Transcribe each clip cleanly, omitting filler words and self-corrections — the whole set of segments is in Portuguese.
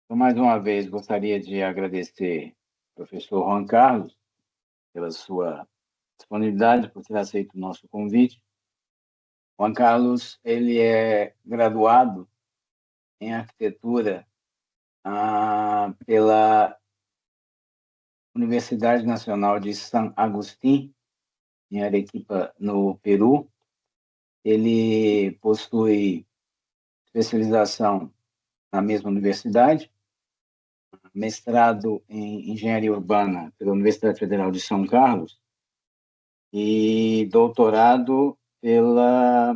Então, mais uma vez, gostaria de agradecer ao professor Juan Carlos pela sua disponibilidade, por ter aceito o nosso convite. Juan Carlos, ele é graduado em arquitetura pela Universidade Nacional de San Agustín, em Arequipa, no Peru. Ele possui especialização na mesma universidade, mestrado em engenharia urbana pela Universidade Federal de São Carlos e doutorado pela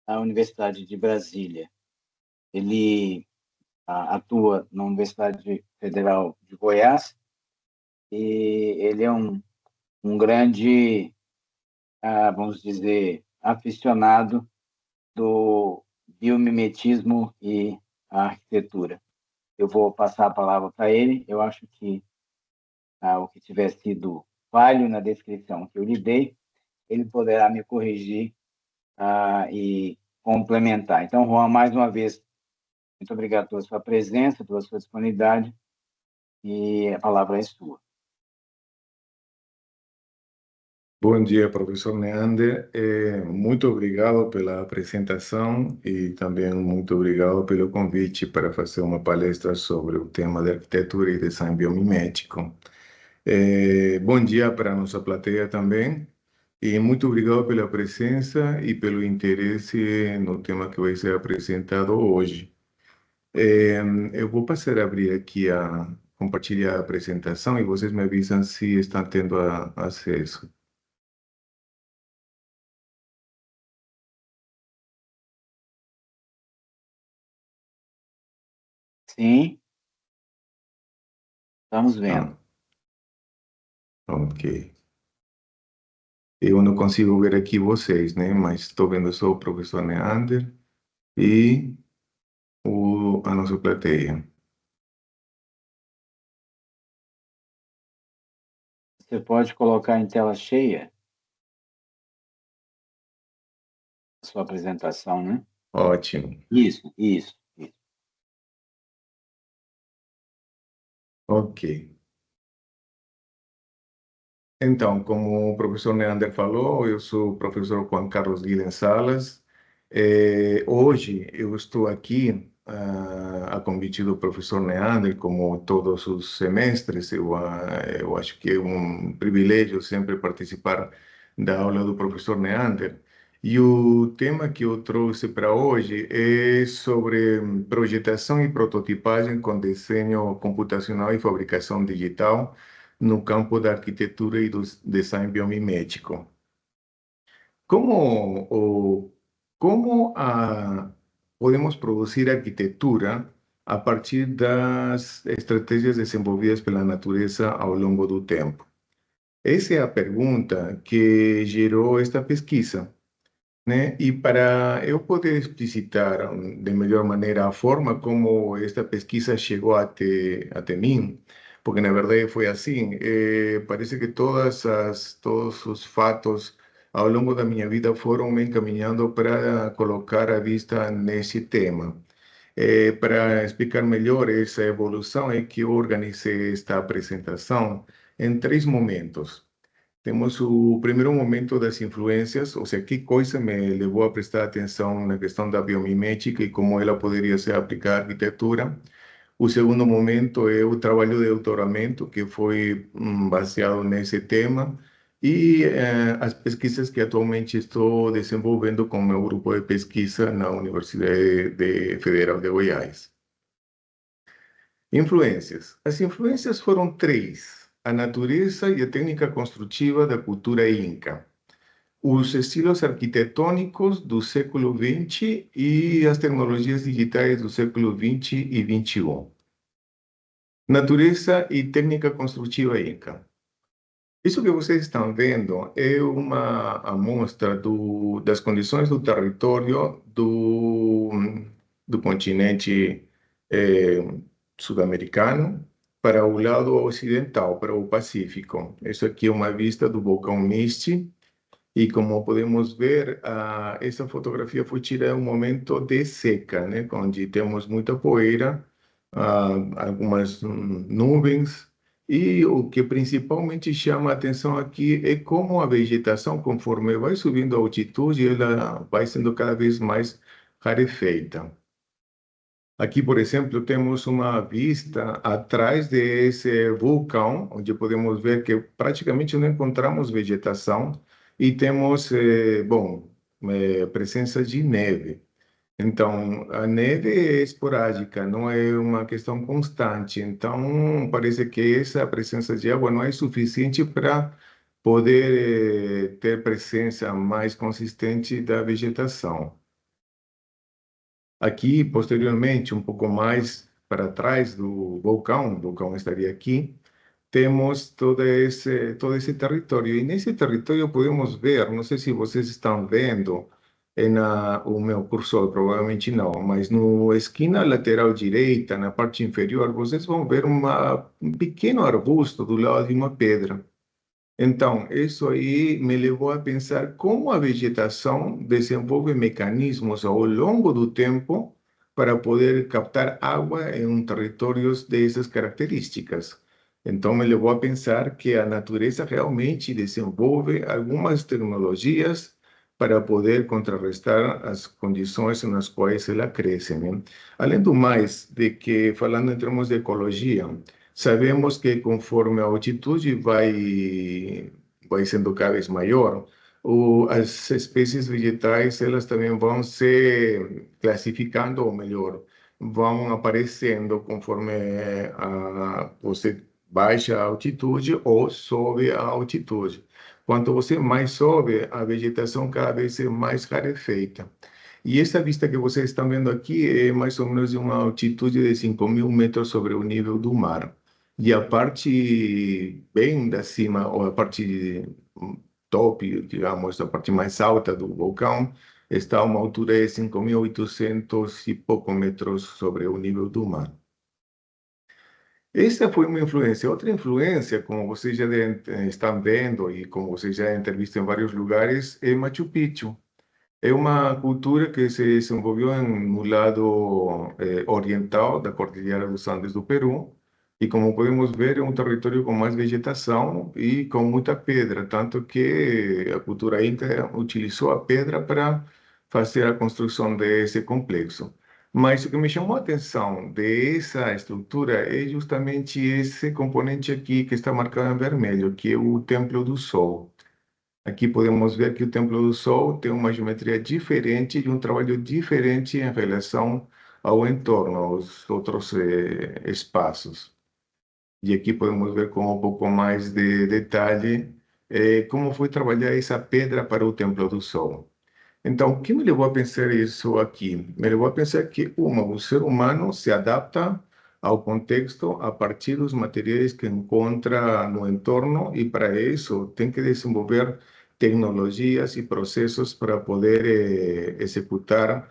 Universidade de Brasília. Ele atua na Universidade Federal de Goiás e ele é um grande, vamos dizer, aficionado do biomimetismo e a arquitetura. Eu vou passar a palavra para ele. Eu acho que o que tiver sido falho na descrição que eu lhe dei, ele poderá me corrigir e complementar. Então, Juan, mais uma vez, muito obrigado pela sua presença, pela sua disponibilidade, e a palavra é sua. Bom dia, professor Neander. Muito obrigado pela apresentação e também muito obrigado pelo convite para fazer uma palestra sobre o tema de arquitetura e design biomimético. Bom dia para a nossa plateia também e muito obrigado pela presença e pelo interesse no tema que vai ser apresentado hoje. Eu vou passar a abrir aqui compartilhar a apresentação e vocês me avisam se estão tendo acesso. Sim, estamos vendo. Ok. Eu não consigo ver aqui vocês, né? Mas estou vendo só o professor Neander e a nossa plateia. Você pode colocar em tela cheia a sua apresentação, né? Ótimo. Isso. Ok. Então, como o professor Neander falou, eu sou o professor Juan Carlos Guilhem Salas. Hoje eu estou aqui a convite do professor Neander, como todos os semestres. Eu acho que é um privilégio sempre participar da aula do professor Neander. E o tema que eu trouxe para hoje é sobre projetação e prototipagem com desenho computacional e fabricação digital no campo da arquitetura e do design biomimético. Como, o, como podemos produzir arquitetura a partir das estratégias desenvolvidas pela natureza ao longo do tempo? Essa é a pergunta que gerou esta pesquisa, né? E para eu poder explicitar de melhor maneira a forma como esta pesquisa chegou até mim, porque na verdade foi assim, parece que todos os fatos ao longo da minha vida foram me encaminhando para colocar a vista nesse tema. Para explicar melhor essa evolução é que eu organizei esta apresentação em três momentos. Temos o primeiro momento das influências, ou seja, que coisa me levou a prestar atenção na questão da biomimética e como ela poderia ser aplicada à arquitetura. O segundo momento é o trabalho de doutoramento, que foi baseado nesse tema, e as pesquisas que atualmente estou desenvolvendo com o meu grupo de pesquisa na Federal de Goiás. Influências. As influências foram três: a natureza e a técnica construtiva da cultura inca, os estilos arquitetônicos do século XX e as tecnologias digitais do século XX e XXI. Natureza e técnica construtiva inca. Isso que vocês estão vendo é uma amostra das condições do território do continente sul-americano para o lado ocidental, para o Pacífico. Isso aqui é uma vista do vulcão Misti e, como podemos ver, essa fotografia foi tirada em um momento de seca, né, onde temos muita poeira, algumas nuvens. E o que principalmente chama a atenção aqui é como a vegetação, conforme vai subindo a altitude, ela vai sendo cada vez mais rarefeita. Aqui, por exemplo, temos uma vista atrás desse vulcão, onde podemos ver que praticamente não encontramos vegetação e temos, presença de neve. Então, a neve é esporádica, não é uma questão constante. Então, parece que essa presença de água não é suficiente para poder ter presença mais consistente da vegetação. Aqui, posteriormente, um pouco mais para trás do vulcão, o vulcão estaria aqui, temos todo esse território. E nesse território podemos ver, não sei se vocês estão vendo o meu cursor, provavelmente não, mas no esquina lateral direita, na parte inferior, vocês vão ver um pequeno arbusto do lado de uma pedra. Então, isso aí me levou a pensar como a vegetação desenvolve mecanismos ao longo do tempo para poder captar água em territórios dessas características. Então, me levou a pensar que a natureza realmente desenvolve algumas tecnologias para poder contrarrestar as condições nas quais ela cresce, né? Além do mais, de que, falando em termos de ecologia, sabemos que conforme a altitude vai sendo cada vez maior, as espécies vegetais elas também vão se classificando, ou melhor, vão aparecendo conforme você baixa a altitude ou sobe a altitude. Quanto você mais sobe, a vegetação cada vez é mais rarefeita. E essa vista que vocês estão vendo aqui é mais ou menos de uma altitude de 5.000 metros sobre o nível do mar. E a parte bem da cima, ou a parte top, digamos, a parte mais alta do vulcão, está a uma altura de 5.800 e pouco metros sobre o nível do mar. Essa foi uma influência. Outra influência, como vocês já estão vendo e como vocês já devem ter visto em vários lugares, é Machu Picchu. É uma cultura que se desenvolveu no lado oriental da Cordilheira dos Andes do Peru. E como podemos ver, é um território com mais vegetação e com muita pedra, tanto que a cultura inca utilizou a pedra para fazer a construção desse complexo. Mas o que me chamou a atenção dessa estrutura é justamente esse componente aqui que está marcado em vermelho, que é o Templo do Sol. Aqui podemos ver que o Templo do Sol tem uma geometria diferente e um trabalho diferente em relação ao entorno, aos outros espaços. E aqui podemos ver com um pouco mais de detalhe como foi trabalhar essa pedra para o Templo do Sol. Então, o que me levou a pensar isso aqui? Me levou a pensar que, o ser humano se adapta ao contexto a partir dos materiais que encontra no entorno e, para isso, tem que desenvolver tecnologias e processos para poder executar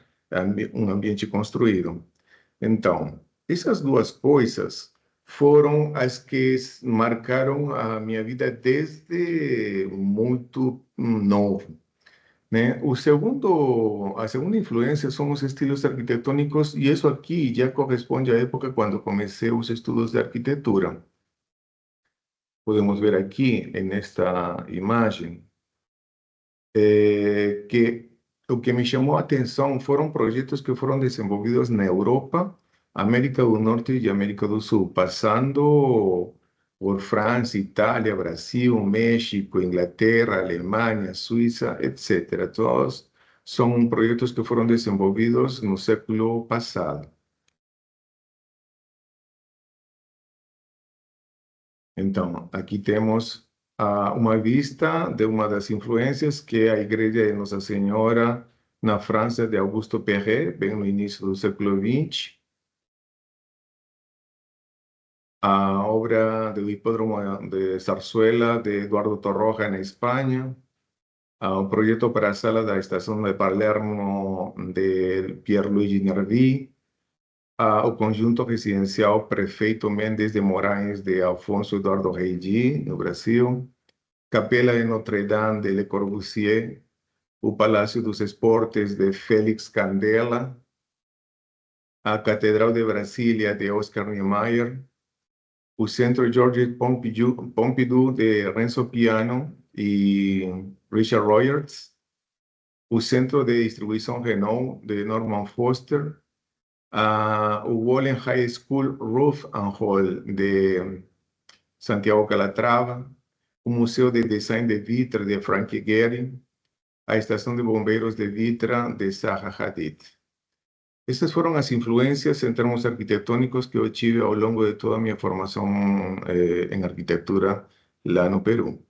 um ambiente construído. Então, essas duas coisas foram as que marcaram a minha vida desde muito novo, né? A segunda influência são os estilos arquitetônicos, e isso aqui já corresponde à época quando comecei os estudos de arquitetura. Podemos ver aqui, nesta imagem, que o que me chamou a atenção foram projetos que foram desenvolvidos na Europa, América do Norte e América do Sul, passando por França, Itália, Brasil, México, Inglaterra, Alemanha, Suíça, etc. Todos são projetos que foram desenvolvidos no século passado. Então, aqui temos uma vista de uma das influências, que é a Igreja de Nossa Senhora na França de Augusto Perret, bem no início do século XX. A obra do Hipódromo de Zarzuela de Eduardo Torroja na Espanha. O projeto para a sala da Estação de Palermo de Pierluigi Nervi. O conjunto residencial Prefeito Mendes de Moraes de Alfonso Eduardo Reigi, no Brasil. Capela de Notre-Dame de Le Corbusier, o Palácio dos Esportes de Félix Candela, a Catedral de Brasília, de Oscar Niemeyer, o Centro Georges Pompidou, de Renzo Piano e Richard Rogers, o Centro de Distribuição Renault, de Norman Foster, o Wallen High School Roof and Hall, de Santiago Calatrava, o Museu de Design de Vitra, de Frank Gehry, a Estação de Bombeiros de Vitra, de Zaha Hadid. Estas foram as influências em termos arquitetônicos que eu tive ao longo de toda a minha formação em arquitetura lá no Peru.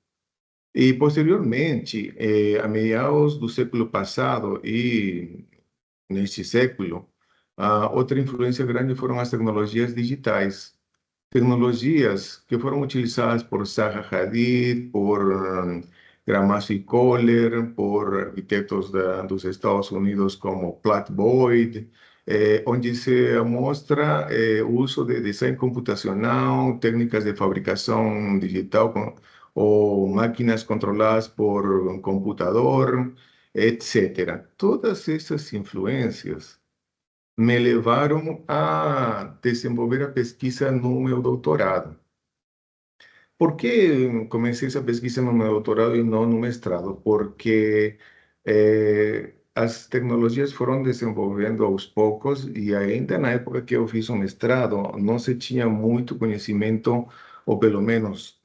E, posteriormente, a meados do século passado e neste século, outra influência grande foram as tecnologias digitais. Tecnologias que foram utilizadas por Zaha Hadid, por Gramasso e Kohler, por arquitetos dos Estados Unidos como Platt Boyd, onde se mostra o uso de design computacional, técnicas de fabricação digital ou máquinas controladas por computador, etc. Todas essas influências me levaram a desenvolver a pesquisa no meu doutorado. Por que comecei essa pesquisa no meu doutorado e não no mestrado? Porque as tecnologias foram desenvolvendo aos poucos e ainda na época que eu fiz o mestrado não se tinha muito conhecimento, ou pelo menos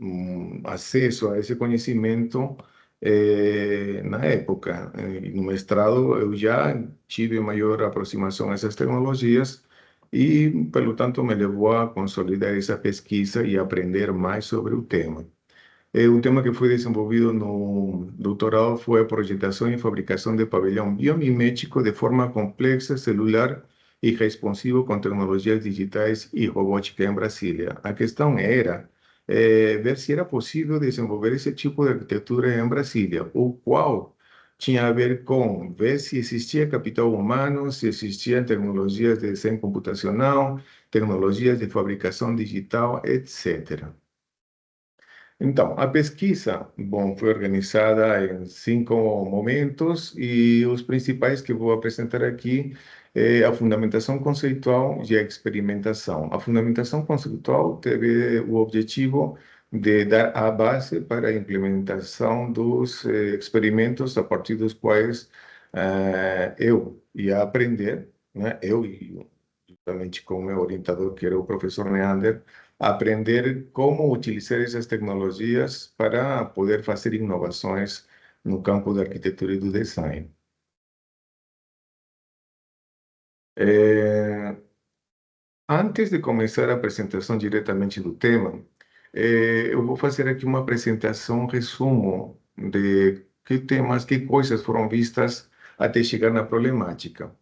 acesso a esse conhecimento na época. No mestrado eu já tive maior aproximação a essas tecnologias e, pelo tanto, me levou a consolidar essa pesquisa e aprender mais sobre o tema. O tema que foi desenvolvido no doutorado foi a projetação e fabricação de pavilhão biomimético de forma complexa, celular e responsivo com tecnologias digitais e robótica em Brasília. A questão era ver se era possível desenvolver esse tipo de arquitetura em Brasília, o qual tinha a ver com ver se existia capital humano, se existiam tecnologias de desenho computacional, tecnologias de fabricação digital, etc. Então, a pesquisa, bom, foi organizada em 5 momentos e os principais que vou apresentar aqui é a fundamentação conceitual e a experimentação. A fundamentação conceitual teve o objetivo de dar a base para a implementação dos experimentos a partir dos quais eu ia aprender, né? Eu e juntamente com o meu orientador, que era o professor Neander, aprender como utilizar essas tecnologias para poder fazer inovações no campo da arquitetura e do design. Antes de começar a apresentação diretamente do tema, eu vou fazer aqui uma apresentação, um resumo de que temas, que coisas foram vistas até chegar na problemática.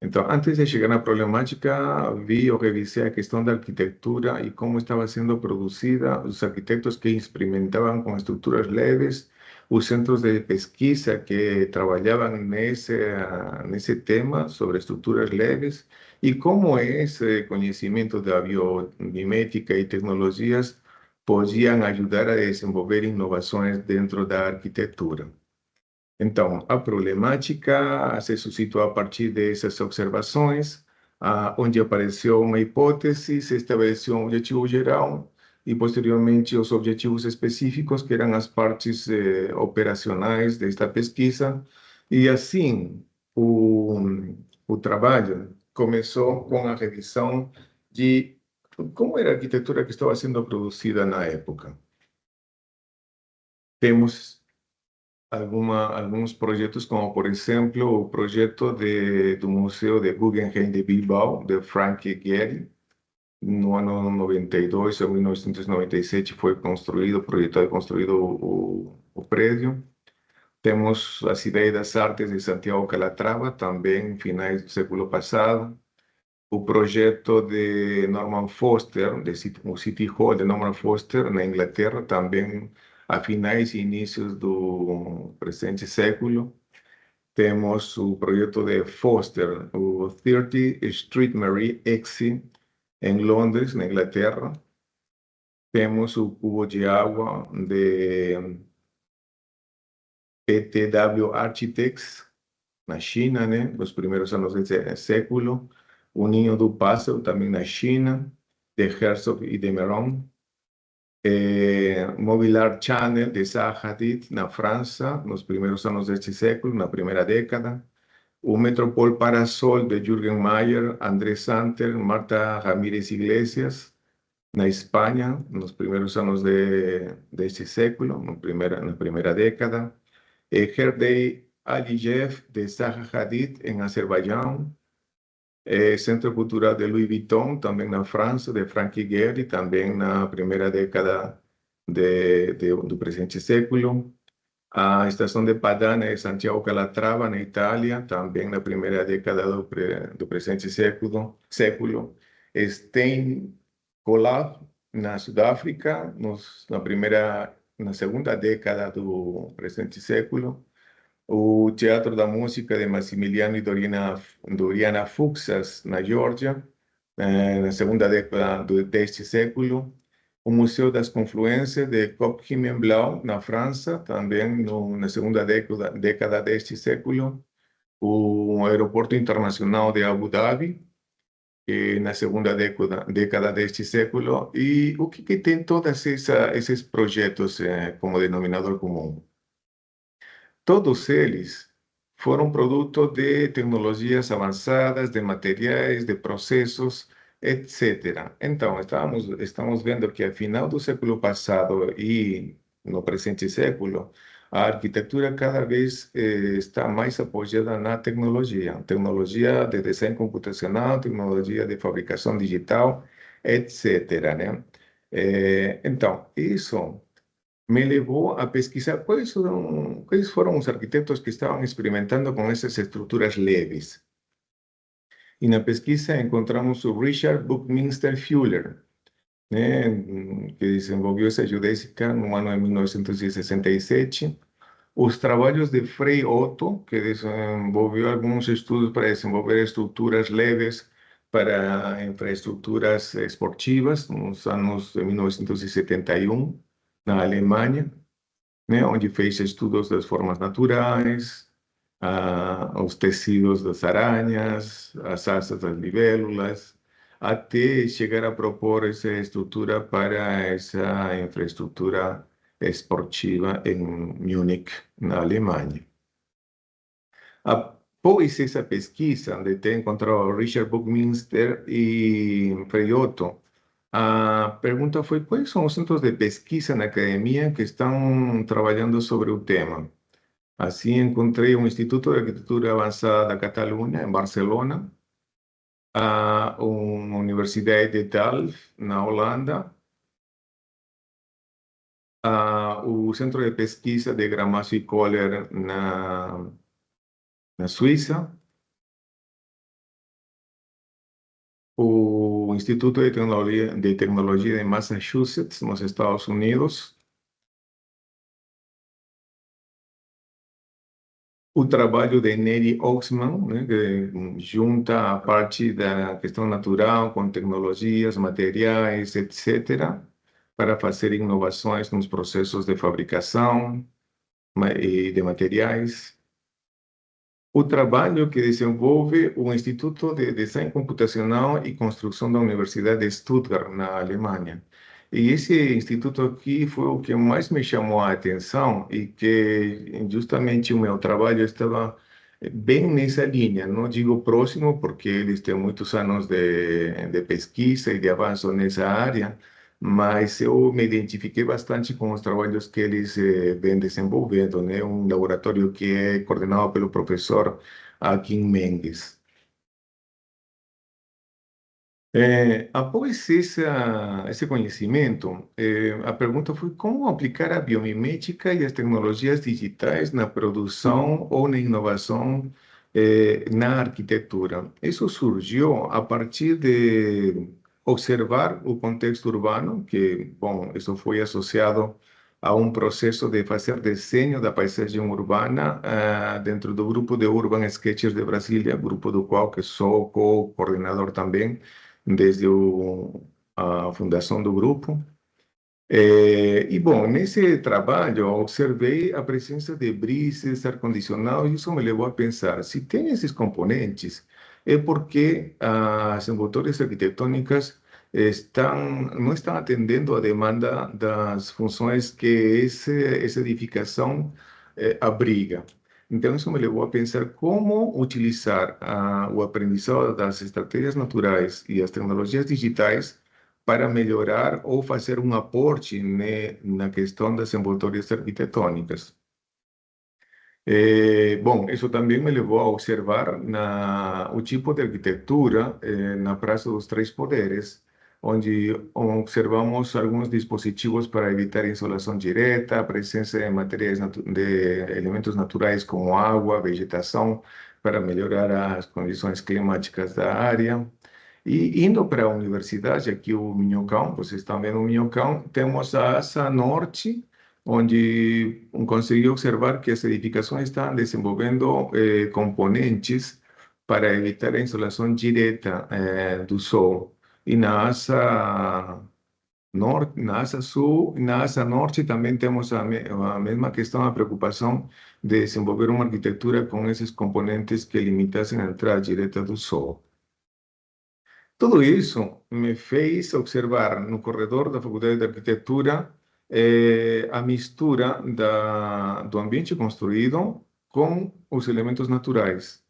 Então, antes de chegar na problemática, vi ou revisei a questão da arquitetura e como estava sendo produzida, os arquitetos que experimentavam com estruturas leves, os centros de pesquisa que trabalhavam nesse tema sobre estruturas leves e como esse conhecimento da biomimética e tecnologias podiam ajudar a desenvolver inovações dentro da arquitetura. Então, a problemática se suscitou a partir dessas observações, onde apareceu uma hipótese, se estabeleceu um objetivo geral e, posteriormente, os objetivos específicos, que eram as partes operacionais desta pesquisa. E, assim, o trabalho começou com a revisão de como era a arquitetura que estava sendo produzida na época. Temos alguns projetos, como por exemplo o projeto do Museu de Guggenheim de Bilbao, de Frank Gehry. No ano 92 ou 1997 foi construído, projetado e construído o prédio. Temos a Cidade das Artes de Santiago Calatrava, também finais do século passado. O projeto de Norman Foster, o City Hall de Norman Foster, na Inglaterra, também a finais e inícios do presente século. Temos o projeto de Foster, o 30 Street Mary Exi, em Londres, na Inglaterra. Temos o cubo de água de PTW Architects, na China, né, nos primeiros anos desse século. O Ninho do Pássaro, também na China, de Herzog e de Meuron. Mobiliar Channel, de Zaha Hadid, na França, nos primeiros anos deste século, na primeira década. O Metropol Parasol, de Jürgen Mayer, André Santer, Marta Ramírez Iglesias, na Espanha, nos primeiros anos deste século, na primeira década. Herdey Aliyev, de Zaha Hadid, em Azerbaijão. Centro Cultural de Louis Vuitton, também na França, de Frankie Gehry, também na primeira década do presente século. A estação de Padana de Santiago Calatrava, na Itália, também na primeira década do presente século. Steenkolat, na Sudáfrica, na segunda década do presente século. O Teatro da Música de Massimiliano e Doriana Fuksas, na Geórgia, na segunda década deste século. O Museu das Confluências de Kopf-Himmelblau, na França, também na segunda década deste século. O Aeroporto Internacional de Abu Dhabi, na segunda década deste século. E o que tem todos esses projetos como denominador comum? Todos eles foram produto de tecnologias avançadas, de materiais, de processos, etc. Então, estamos vendo que, ao final do século passado e no presente século, a arquitetura cada vez está mais apoiada na tecnologia de design computacional, tecnologia de fabricação digital, etc., né? Então, isso me levou a pesquisar quais foram os arquitetos que estavam experimentando com essas estruturas leves. E na pesquisa encontramos o Richard Buckminster Fuller, né, que desenvolveu essa geodésica no ano de 1967. Os trabalhos de Frei Otto, que desenvolveu alguns estudos para desenvolver estruturas leves para infraestruturas esportivas, nos anos de 1971, na Alemanha, né, onde fez estudos das formas naturais, os tecidos das aranhas, as asas das libélulas, até chegar a propor essa estrutura para essa infraestrutura esportiva em Múnich, na Alemanha. Após essa pesquisa, de ter encontrado Richard Buckminster e Frei Otto, a pergunta foi: quais são os centros de pesquisa na academia que estão trabalhando sobre o tema? Assim, encontrei o Instituto de Arquitetura Avançada da Catalunha, em Barcelona, a Universidade de Delft, na Holanda, o Centro de Pesquisa de Gramacho e Kohler, na Suíça, o Instituto de Tecnologia de Massachusetts, nos Estados Unidos. O trabalho de Neri Oxman, né, que junta a parte da questão natural com tecnologias, materiais, etc., para fazer inovações nos processos de fabricação e de materiais. O trabalho que desenvolve o Instituto de Design Computacional e Construção da Universidade de Stuttgart, na Alemanha. E esse instituto aqui foi o que mais me chamou a atenção e que justamente o meu trabalho estava bem nessa linha. Não digo próximo, porque eles têm muitos anos de pesquisa e de avanço nessa área, mas eu me identifiquei bastante com os trabalhos que eles vêm desenvolvendo, né? Um laboratório que é coordenado pelo professor Akin Mendes. Após esse conhecimento, a pergunta foi: como aplicar a biomimética e as tecnologias digitais na produção ou na inovação na arquitetura? Isso surgiu a partir de observar o contexto urbano, que, bom, isso foi associado a um processo de fazer desenho da paisagem urbana dentro do grupo de Urban Sketchers de Brasília, grupo do qual que sou co-coordenador também, desde a fundação do grupo. E, bom, nesse trabalho, eu observei a presença de brises, ar-condicionado, e isso me levou a pensar: se tem esses componentes, é porque as envoltórias arquitetônicas não estão atendendo à demanda das funções que essa edificação abriga. Então, isso me levou a pensar como utilizar o aprendizado das estratégias naturais e as tecnologias digitais para melhorar ou fazer um aporte, né, na questão das envoltórias arquitetônicas. Bom, isso também me levou a observar o tipo de arquitetura na Praça dos Três Poderes, onde observamos alguns dispositivos para evitar insolação direta, a presença de de elementos naturais como água, vegetação, para melhorar as condições climáticas da área. E indo para a universidade, aqui o Minhocão, vocês estão vendo o Minhocão, temos a asa norte, onde consegui observar que as edificações estão desenvolvendo componentes para evitar a insolação direta do sol. E na asa norte, na asa sul e na asa norte também temos a mesma questão, a preocupação de desenvolver uma arquitetura com esses componentes que limitassem a entrada direta do sol. Tudo isso me fez observar no corredor da Faculdade de Arquitetura a mistura do ambiente construído com os elementos naturais.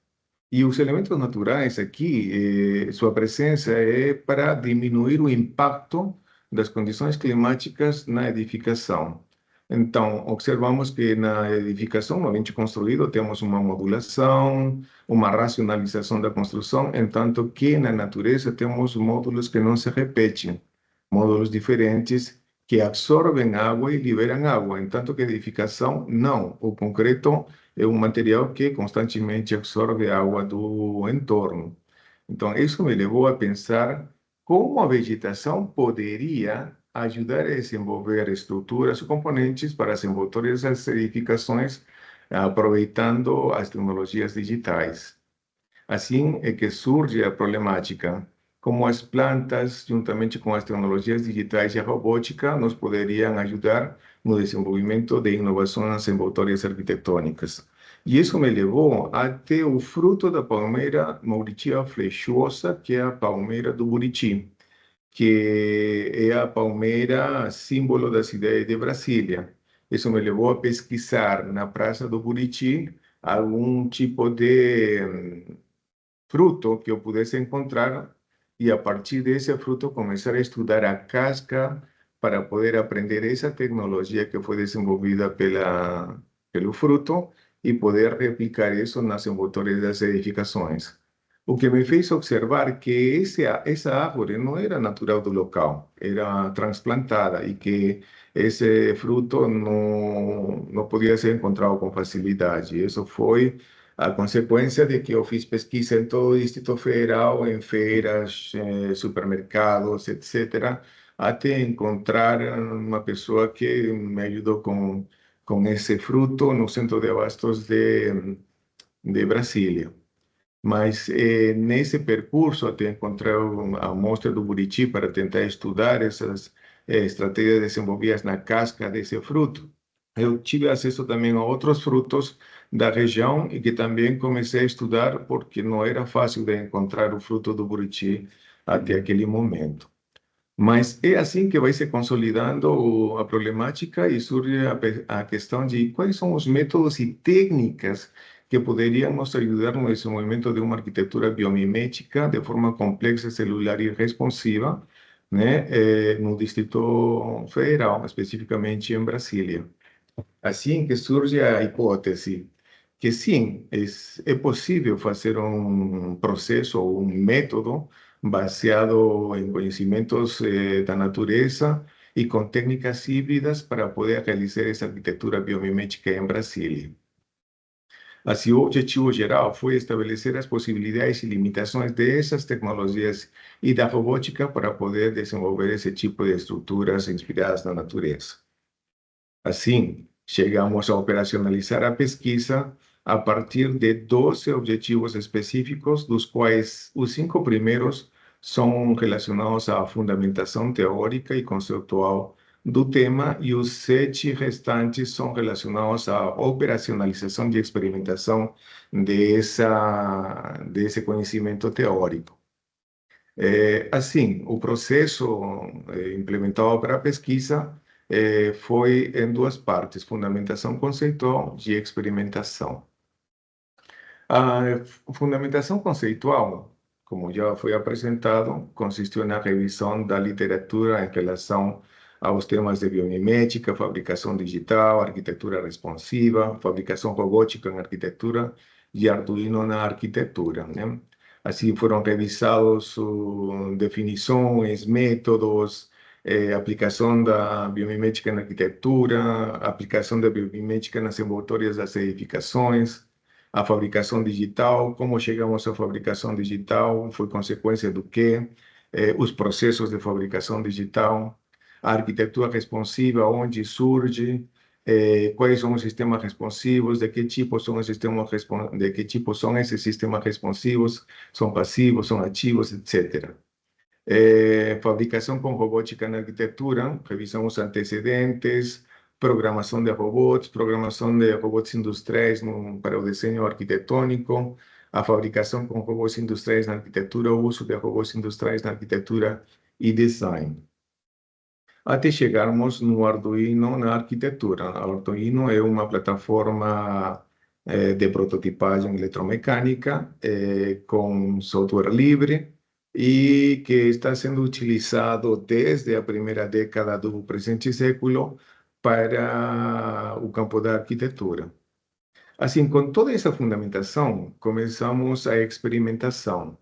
E os elementos naturais aqui, sua presença é para diminuir o impacto das condições climáticas na edificação. Então, observamos que na edificação, no ambiente construído, temos uma modulação, uma racionalização da construção, enquanto que na natureza temos módulos que não se repetem, módulos diferentes que absorvem água e liberam água, enquanto que a edificação não. O concreto é um material que constantemente absorve água do entorno. Então, isso me levou a pensar como a vegetação poderia ajudar a desenvolver estruturas e componentes para as envoltórias das edificações, aproveitando as tecnologias digitais. Assim é que surge a problemática, como as plantas, juntamente com as tecnologias digitais e a robótica, nos poderiam ajudar no desenvolvimento de inovações envoltórias arquitetônicas. E isso me levou até o fruto da palmeira Mauritia flechosa, que é a palmeira do Buriti, que é a palmeira símbolo da cidade de Brasília. Isso me levou a pesquisar na Praça do Buriti algum tipo de fruto que eu pudesse encontrar e a partir desse fruto começar a estudar a casca para poder aprender essa tecnologia que foi desenvolvida pelo fruto e poder replicar isso nas envoltórias das edificações. O que me fez observar que essa árvore não era natural do local, era transplantada e que esse fruto não podia ser encontrado com facilidade. Isso foi a consequência de que eu fiz pesquisa em todo o Distrito Federal, em feiras, supermercados, etc., até encontrar uma pessoa que me ajudou com esse fruto no centro de abastos de Brasília. Mas nesse percurso, até encontrar a amostra do Buriti para tentar estudar essas estratégias desenvolvidas na casca desse fruto, eu tive acesso também a outros frutos da região e que também comecei a estudar porque não era fácil de encontrar o fruto do Buriti até aquele momento. Mas é assim que vai se consolidando a problemática e surge a questão de quais são os métodos e técnicas que poderiam nos ajudar no desenvolvimento de uma arquitetura biomimética de forma complexa, celular e responsiva, né, no Distrito Federal, especificamente em Brasília. Assim que surge a hipótese que sim, é possível fazer um processo ou um método baseado em conhecimentos da natureza e com técnicas híbridas para poder realizar essa arquitetura biomimética em Brasília. Assim, o objetivo geral foi estabelecer as possibilidades e limitações dessas tecnologias e da robótica para poder desenvolver esse tipo de estruturas inspiradas na natureza. Assim, chegamos a operacionalizar a pesquisa a partir de 12 objetivos específicos, dos quais os 5 primeiros são relacionados à fundamentação teórica e conceitual do tema e os 7 restantes são relacionados à operacionalização e experimentação desse conhecimento teórico. Assim, o processo implementado para a pesquisa foi em 2 partes, fundamentação conceitual e experimentação. A fundamentação conceitual, como já foi apresentado, consistiu na revisão da literatura em relação aos temas de biomimética, fabricação digital, arquitetura responsiva, fabricação robótica em arquitetura e Arduino na arquitetura, né? Assim foram revisados definições, métodos, aplicação da biomimética na arquitetura, aplicação da biomimética nas envoltórias das edificações, a fabricação digital, como chegamos à fabricação digital, foi consequência do quê? Os processos de fabricação digital, a arquitetura responsiva, onde surge, quais são os sistemas responsivos, de que tipo são os sistemas de que tipo são esses sistemas responsivos, são passivos, são ativos, etc. Fabricação com robótica na arquitetura, revisamos antecedentes, programação de robots industriais para o desenho arquitetônico, a fabricação com robôs industriais na arquitetura, o uso de robôs industriais na arquitetura e design. Até chegarmos no Arduino na arquitetura. O Arduino é uma plataforma de prototipagem eletromecânica com software livre e que está sendo utilizado desde a primeira década do presente século para o campo da arquitetura. Assim, com toda essa fundamentação, começamos a experimentação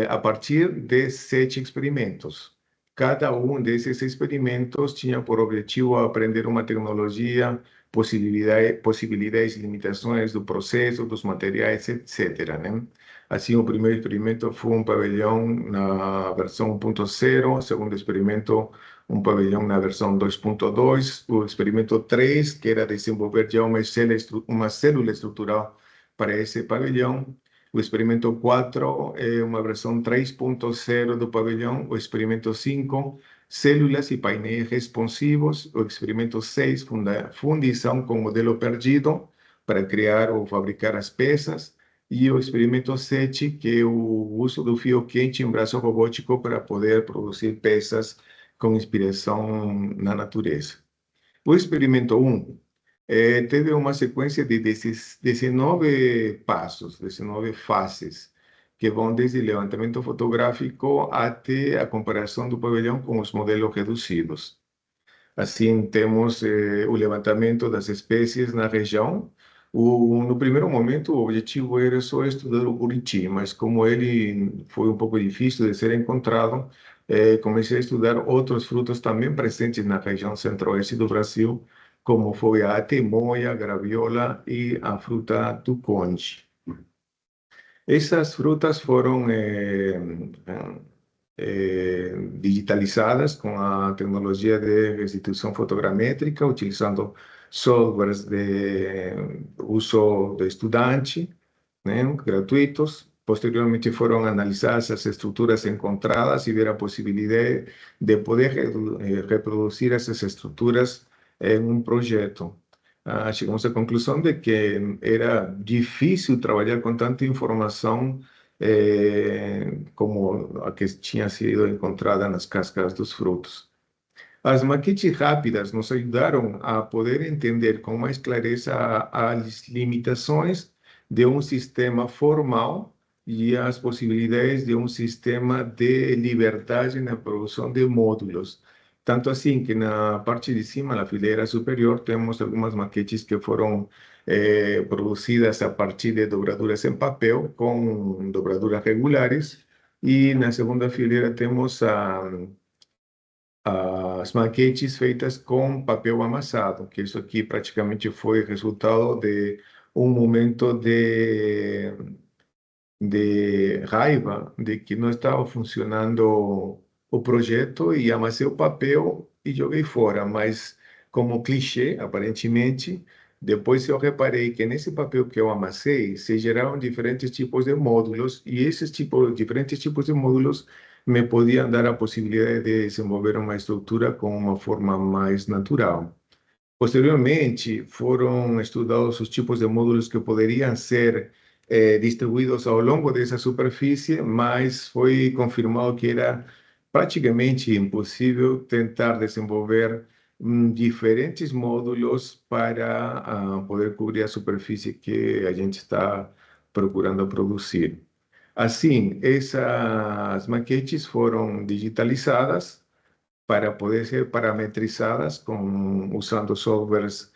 a partir de 7 experimentos. Cada um desses experimentos tinha por objetivo aprender uma tecnologia, possibilidades e limitações do processo, dos materiais, etc., né? Assim, o primeiro experimento foi um pavilhão na versão 1.0, o segundo experimento, um pavilhão na versão 2.2, o experimento 3, que era desenvolver já uma célula estrutural para esse pavilhão. O experimento 4 é uma versão 3.0 do pavilhão. O experimento 5, células e painéis responsivos. O experimento 6, fundição com modelo perdido para criar ou fabricar as peças. E o experimento 7, que é o uso do fio quente em braço robótico para poder produzir peças com inspiração na natureza. O experimento 1 teve uma sequência de 19 passos, 19 fases, que vão desde o levantamento fotográfico até a comparação do pavilhão com os modelos reduzidos. Assim, temos o levantamento das espécies na região. No primeiro momento, o objetivo era só estudar o buriti, mas como ele foi um pouco difícil de ser encontrado, comecei a estudar outros frutos também presentes na região centro-oeste do Brasil, como foi a atemoia, a graviola e a fruta do conde. Essas frutas foram digitalizadas com a tecnologia de restituição fotogramétrica, utilizando softwares de uso do estudante, né, gratuitos. Posteriormente foram analisadas as estruturas encontradas e ver a possibilidade de poder reproduzir essas estruturas em um projeto. Chegamos à conclusão de que era difícil trabalhar com tanta informação como a que tinha sido encontrada nas cascas dos frutos. As maquetes rápidas nos ajudaram a poder entender com mais clareza as limitações de um sistema formal e as possibilidades de um sistema de liberdade na produção de módulos. Tanto assim que na parte de cima, na fileira superior, temos algumas maquetes que foram produzidas a partir de dobraduras em papel, com dobraduras regulares, e na segunda fileira temos as maquetes feitas com papel amassado, que isso aqui praticamente foi resultado de um momento de raiva de que não estava funcionando o projeto e amassei o papel e joguei fora, mas como clichê, aparentemente, depois eu reparei que nesse papel que eu amassei se geraram diferentes tipos de módulos e esses diferentes tipos de módulos me podiam dar a possibilidade de desenvolver uma estrutura com uma forma mais natural. Posteriormente, foram estudados os tipos de módulos que poderiam ser distribuídos ao longo dessa superfície, mas foi confirmado que era praticamente impossível tentar desenvolver diferentes módulos para poder cobrir a superfície que a gente está procurando produzir. Assim, essas maquetes foram digitalizadas para poder ser parametrizadas usando softwares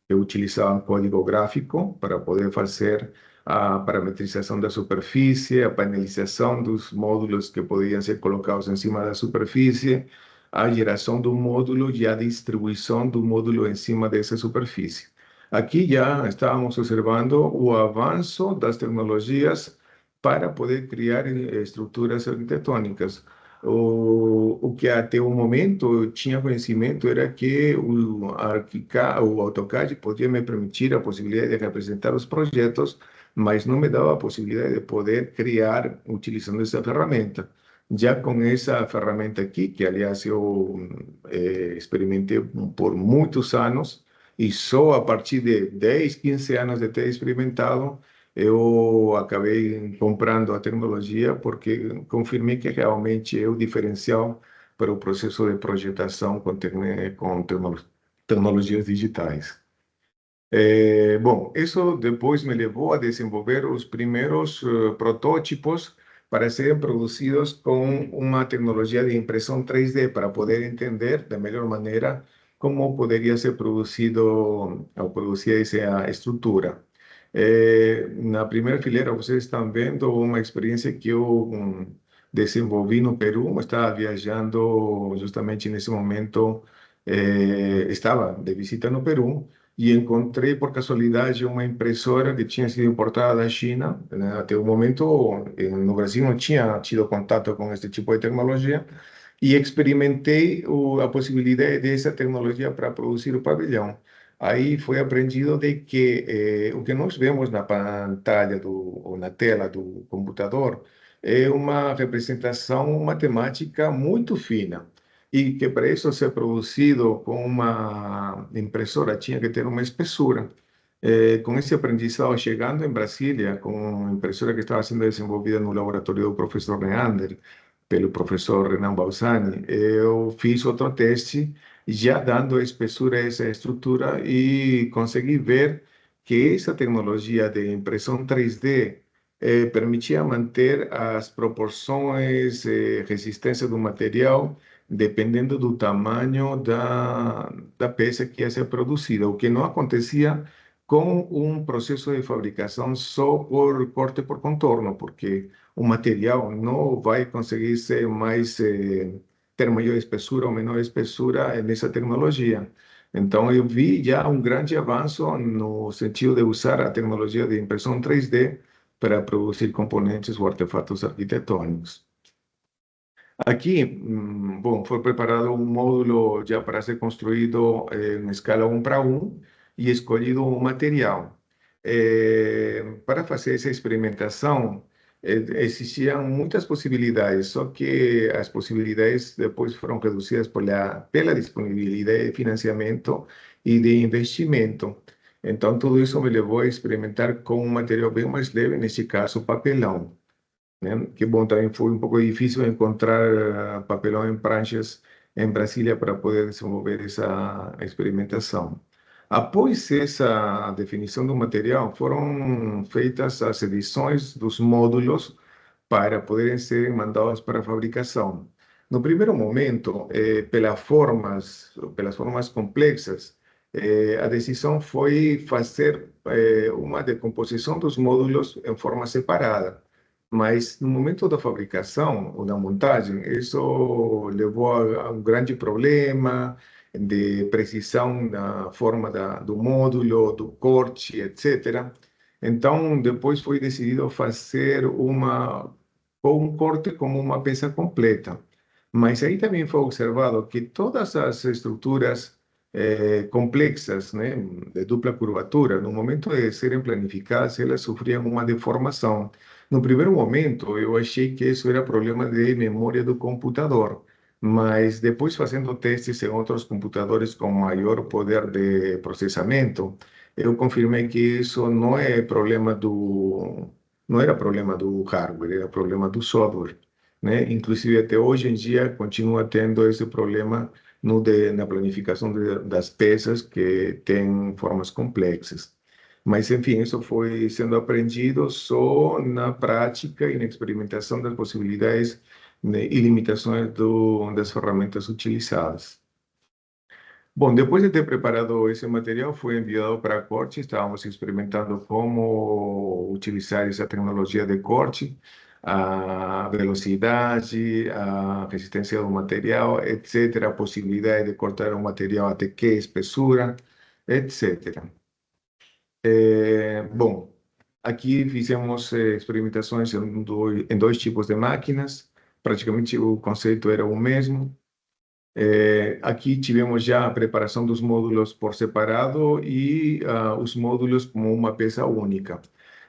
que utilizavam código gráfico para poder fazer a parametrização da superfície, a panelização dos módulos que poderiam ser colocados em cima da superfície, a geração do módulo e a distribuição do módulo em cima dessa superfície. Aqui já estávamos observando o avanço das tecnologias para poder criar estruturas arquitetônicas. O que até o momento eu tinha conhecimento era que o AutoCAD podia me permitir a possibilidade de representar os projetos, mas não me dava a possibilidade de poder criar utilizando essa ferramenta. Já com essa ferramenta aqui, que aliás eu experimentei por muitos anos, e só a partir de 10, 15 anos de ter experimentado, eu acabei comprando a tecnologia porque confirmei que realmente é o diferencial para o processo de projetação com tecnologias digitais. Bom, isso depois me levou a desenvolver os primeiros protótipos para serem produzidos com uma tecnologia de impressão 3D para poder entender da melhor maneira como poderia ser produzido ou produzir essa estrutura. Na primeira fileira, vocês estão vendo uma experiência que eu desenvolvi no Peru. Eu estava viajando justamente nesse momento, estava de visita no Peru e encontrei por casualidade uma impressora que tinha sido importada da China, né? Até o momento, no Brasil não tinha tido contato com este tipo de tecnologia e experimentei a possibilidade dessa tecnologia para produzir o pavilhão. Aí foi aprendido de que o que nós vemos na pantalla ou na tela do computador é uma representação matemática muito fina e que para isso ser produzido com uma impressora tinha que ter uma espessura. Com esse aprendizado, chegando em Brasília, com uma impressora que estava sendo desenvolvida no laboratório do professor Neander, pelo professor Renan Balsani, eu fiz outro teste, já dando a espessura a essa estrutura e consegui ver que essa tecnologia de impressão 3D permitia manter as proporções, resistência do material, dependendo do tamanho da peça que ia ser produzida, o que não acontecia com um processo de fabricação só por corte por contorno, porque o material não vai conseguir ser mais, ter maior espessura ou menor espessura nessa tecnologia. Então, eu vi já um grande avanço no sentido de usar a tecnologia de impressão 3D para produzir componentes ou artefatos arquitetônicos. Aqui, bom, foi preparado um módulo já para ser construído em escala 1:1 e escolhido um material. Para fazer essa experimentação, existiam muitas possibilidades, só que as possibilidades depois foram reduzidas pela disponibilidade de financiamento e de investimento. Então, tudo isso me levou a experimentar com um material bem mais leve, nesse caso, papelão, né? Que bom, também foi um pouco difícil encontrar papelão em pranchas em Brasília para poder desenvolver essa experimentação. Após essa definição do material, foram feitas as edições dos módulos para poderem ser mandados para fabricação. No primeiro momento, pelas formas complexas, a decisão foi fazer uma decomposição dos módulos em forma separada. Mas no momento da fabricação ou da montagem, isso levou a um grande problema de precisão na forma do módulo, do corte, etc. Então, depois foi decidido fazer um corte como uma peça completa. Mas aí também foi observado que todas as estruturas complexas, né, de dupla curvatura, no momento de serem planificadas, elas sofriam uma deformação. No primeiro momento, eu achei que isso era problema de memória do computador, mas depois, fazendo testes em outros computadores com maior poder de processamento, eu confirmei que isso não era problema do hardware, era problema do software, né? Inclusive, até hoje em dia, continua tendo esse problema na planificação das peças que têm formas complexas. Mas, enfim, isso foi sendo aprendido só na prática e na experimentação das possibilidades, né, e limitações das ferramentas utilizadas. Bom, depois de ter preparado esse material, foi enviado para a corte. Estávamos experimentando como utilizar essa tecnologia de corte, a velocidade, a resistência do material, etc., a possibilidade de cortar o material até que espessura, etc. Bom, aqui fizemos experimentações em dois tipos de máquinas. Praticamente o conceito era o mesmo. Aqui tivemos já a preparação dos módulos por separado e os módulos como uma peça única.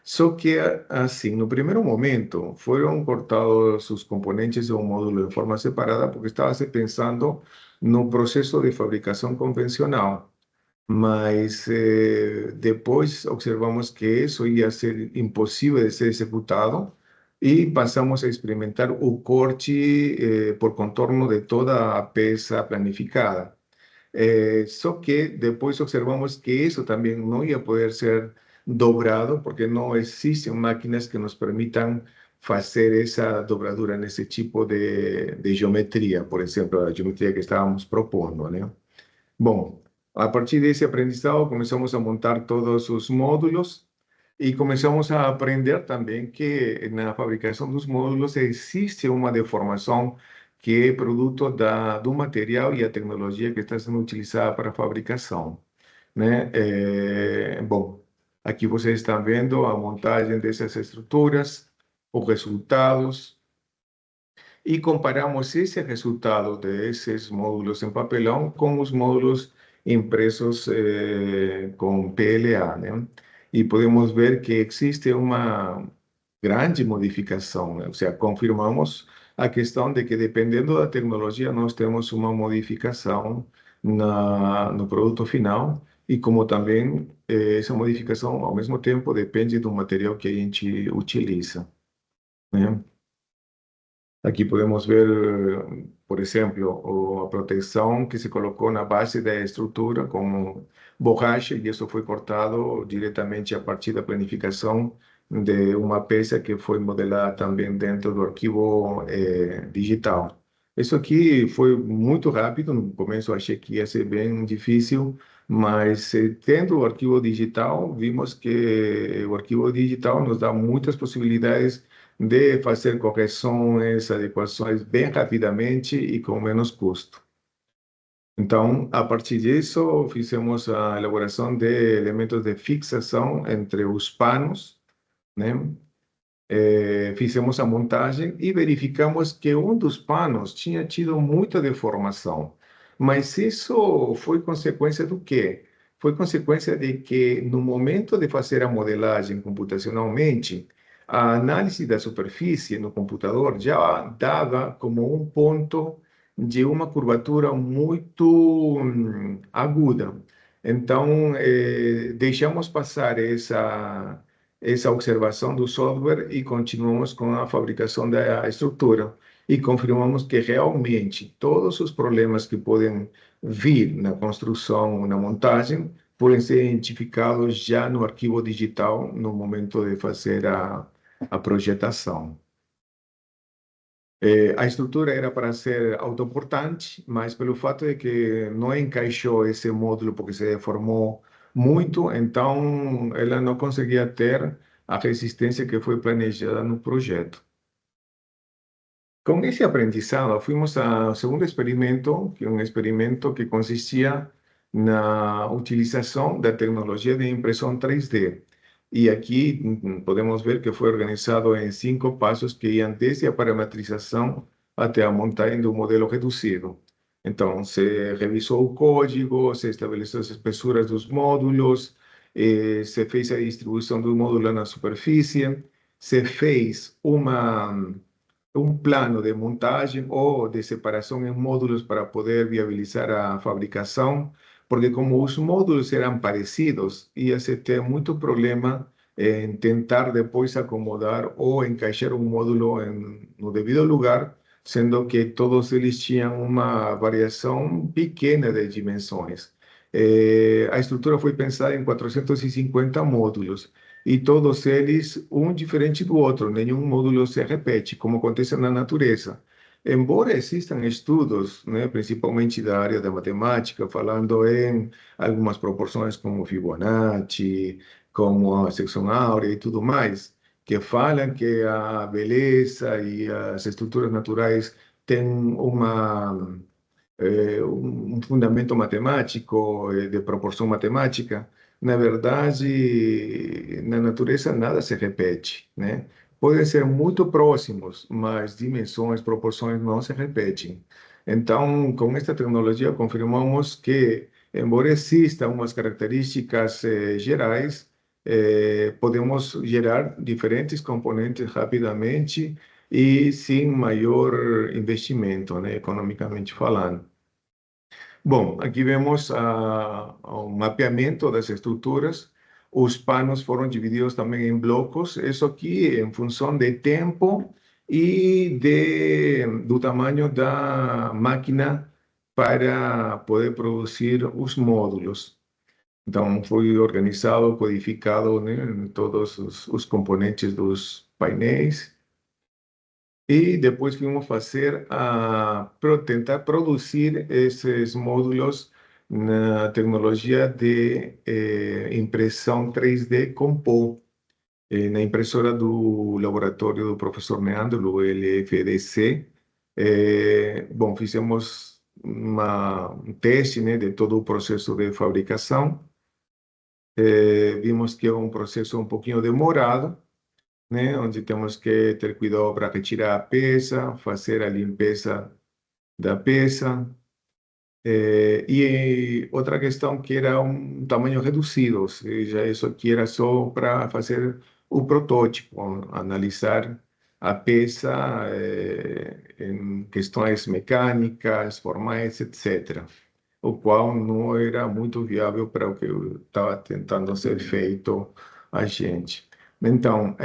Só que, assim, no primeiro momento, foram cortados os componentes do módulo em forma separada porque estava se pensando no processo de fabricação convencional. Mas depois observamos que isso ia ser impossível de ser executado e passamos a experimentar o corte por contorno de toda a peça planificada. Só que depois observamos que isso também não ia poder ser dobrado, porque não existem máquinas que nos permitam fazer essa dobradura nesse tipo de geometria, por exemplo, a geometria que estávamos propondo, né? Bom, a partir desse aprendizado, começamos a montar todos os módulos e começamos a aprender também que na fabricação dos módulos existe uma deformação que é produto do material e a tecnologia que está sendo utilizada para a fabricação, né? Bom, aqui vocês estão vendo a montagem dessas estruturas, os resultados, e comparamos esse resultado desses módulos em papelão com os módulos impressos com PLA, né? E podemos ver que existe uma grande modificação, né? Ou seja, confirmamos a questão de que, dependendo da tecnologia, nós temos uma modificação no produto final, e como também essa modificação, ao mesmo tempo, depende do material que a gente utiliza, né? Aqui podemos ver, por exemplo, a proteção que se colocou na base da estrutura com borracha, e isso foi cortado diretamente a partir da planificação de uma peça que foi modelada também dentro do arquivo digital. Isso aqui foi muito rápido. No começo achei que ia ser bem difícil, mas tendo o arquivo digital, vimos que o arquivo digital nos dá muitas possibilidades de fazer correções, adequações bem rapidamente e com menos custo. Então, a partir disso, fizemos a elaboração de elementos de fixação entre os panos, né? Fizemos a montagem e verificamos que um dos panos tinha tido muita deformação. Mas isso foi consequência do quê? Foi consequência de que, no momento de fazer a modelagem computacionalmente, a análise da superfície no computador já dava como um ponto de uma curvatura muito aguda. Então, deixamos passar essa observação do software e continuamos com a fabricação da estrutura. E confirmamos que realmente todos os problemas que podem vir na construção, na montagem, podem ser identificados já no arquivo digital no momento de fazer a projetação. A estrutura era para ser autoportante, mas pelo fato de que não encaixou esse módulo porque se deformou muito, então ela não conseguia ter a resistência que foi planejada no projeto. Com esse aprendizado, fomos ao segundo experimento, que é um experimento que consistia na utilização da tecnologia de impressão 3D. E aqui podemos ver que foi organizado em 5 passos que iam desde a parametrização até a montagem do modelo reduzido. Então, se revisou o código, se estabeleceu as espessuras dos módulos, se fez a distribuição do módulo na superfície, se fez um plano de montagem ou de separação em módulos para poder viabilizar a fabricação, porque como os módulos eram parecidos, ia-se ter muito problema em tentar depois acomodar ou encaixar um módulo no devido lugar, sendo que todos eles tinham uma variação pequena de dimensões. A estrutura foi pensada em 450 módulos e todos eles um diferente do outro, nenhum módulo se repete, como acontece na natureza. Embora existam estudos, né, principalmente da área da matemática, falando em algumas proporções como Fibonacci, como a secção áurea e tudo mais, que falam que a beleza e as estruturas naturais têm um fundamento matemático, de proporção matemática, na verdade, na natureza nada se repete, né? Podem ser muito próximos, mas dimensões, proporções não se repetem. Então, com esta tecnologia, confirmamos que, embora existam umas características gerais, podemos gerar diferentes componentes rapidamente e sem maior investimento, né, economicamente falando. Bom, aqui vemos o mapeamento das estruturas. Os panos foram divididos também em blocos. Isso aqui em função de tempo e do tamanho da máquina para poder produzir os módulos. Então, foi organizado, codificado, né, todos os componentes dos painéis. E depois fomos fazer tentar produzir esses módulos na tecnologia de impressão 3D Compo, na impressora do laboratório do professor Neandro, o LFDC. Bom, fizemos um teste, né, de todo o processo de fabricação. Vimos que é um processo um pouquinho demorado, né? Onde temos que ter cuidado para retirar a peça, fazer a limpeza da peça. E outra questão que era um tamanho reduzido, ou seja, isso aqui era só para fazer o protótipo, analisar a peça em questões mecânicas, formais, etc. O qual não era muito viável para o que estava tentando ser feito a gente. Então,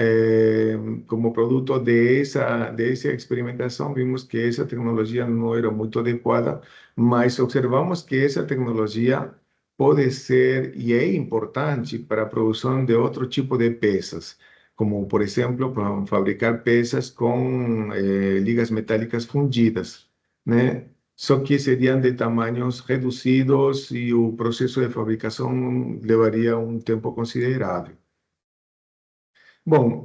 como produto dessa experimentação, vimos que essa tecnologia não era muito adequada, mas observamos que essa tecnologia pode ser e é importante para a produção de outro tipo de peças, como, por exemplo, para fabricar peças com ligas metálicas fundidas, né? Só que seriam de tamanhos reduzidos e o processo de fabricação levaria um tempo considerável. Bom,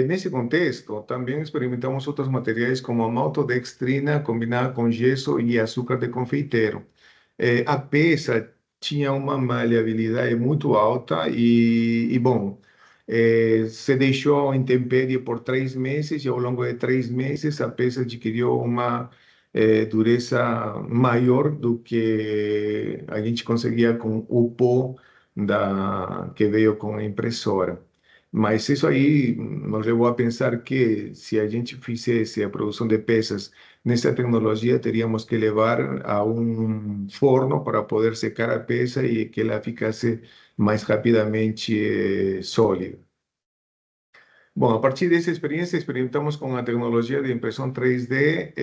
nesse contexto, também experimentamos outros materiais como a maltodextrina combinada com gesso e açúcar de confeiteiro. A peça tinha uma maleabilidade muito alta bom, se deixou em intempérie por 3 meses e ao longo de 3 meses a peça adquiriu uma dureza maior do que a gente conseguia com o pó que veio com a impressora. Mas isso aí nos levou a pensar que se a gente fizesse a produção de peças nessa tecnologia, teríamos que levar a um forno para poder secar a peça e que ela ficasse mais rapidamente sólida. Bom, a partir dessa experiência, experimentamos com a tecnologia de impressão 3D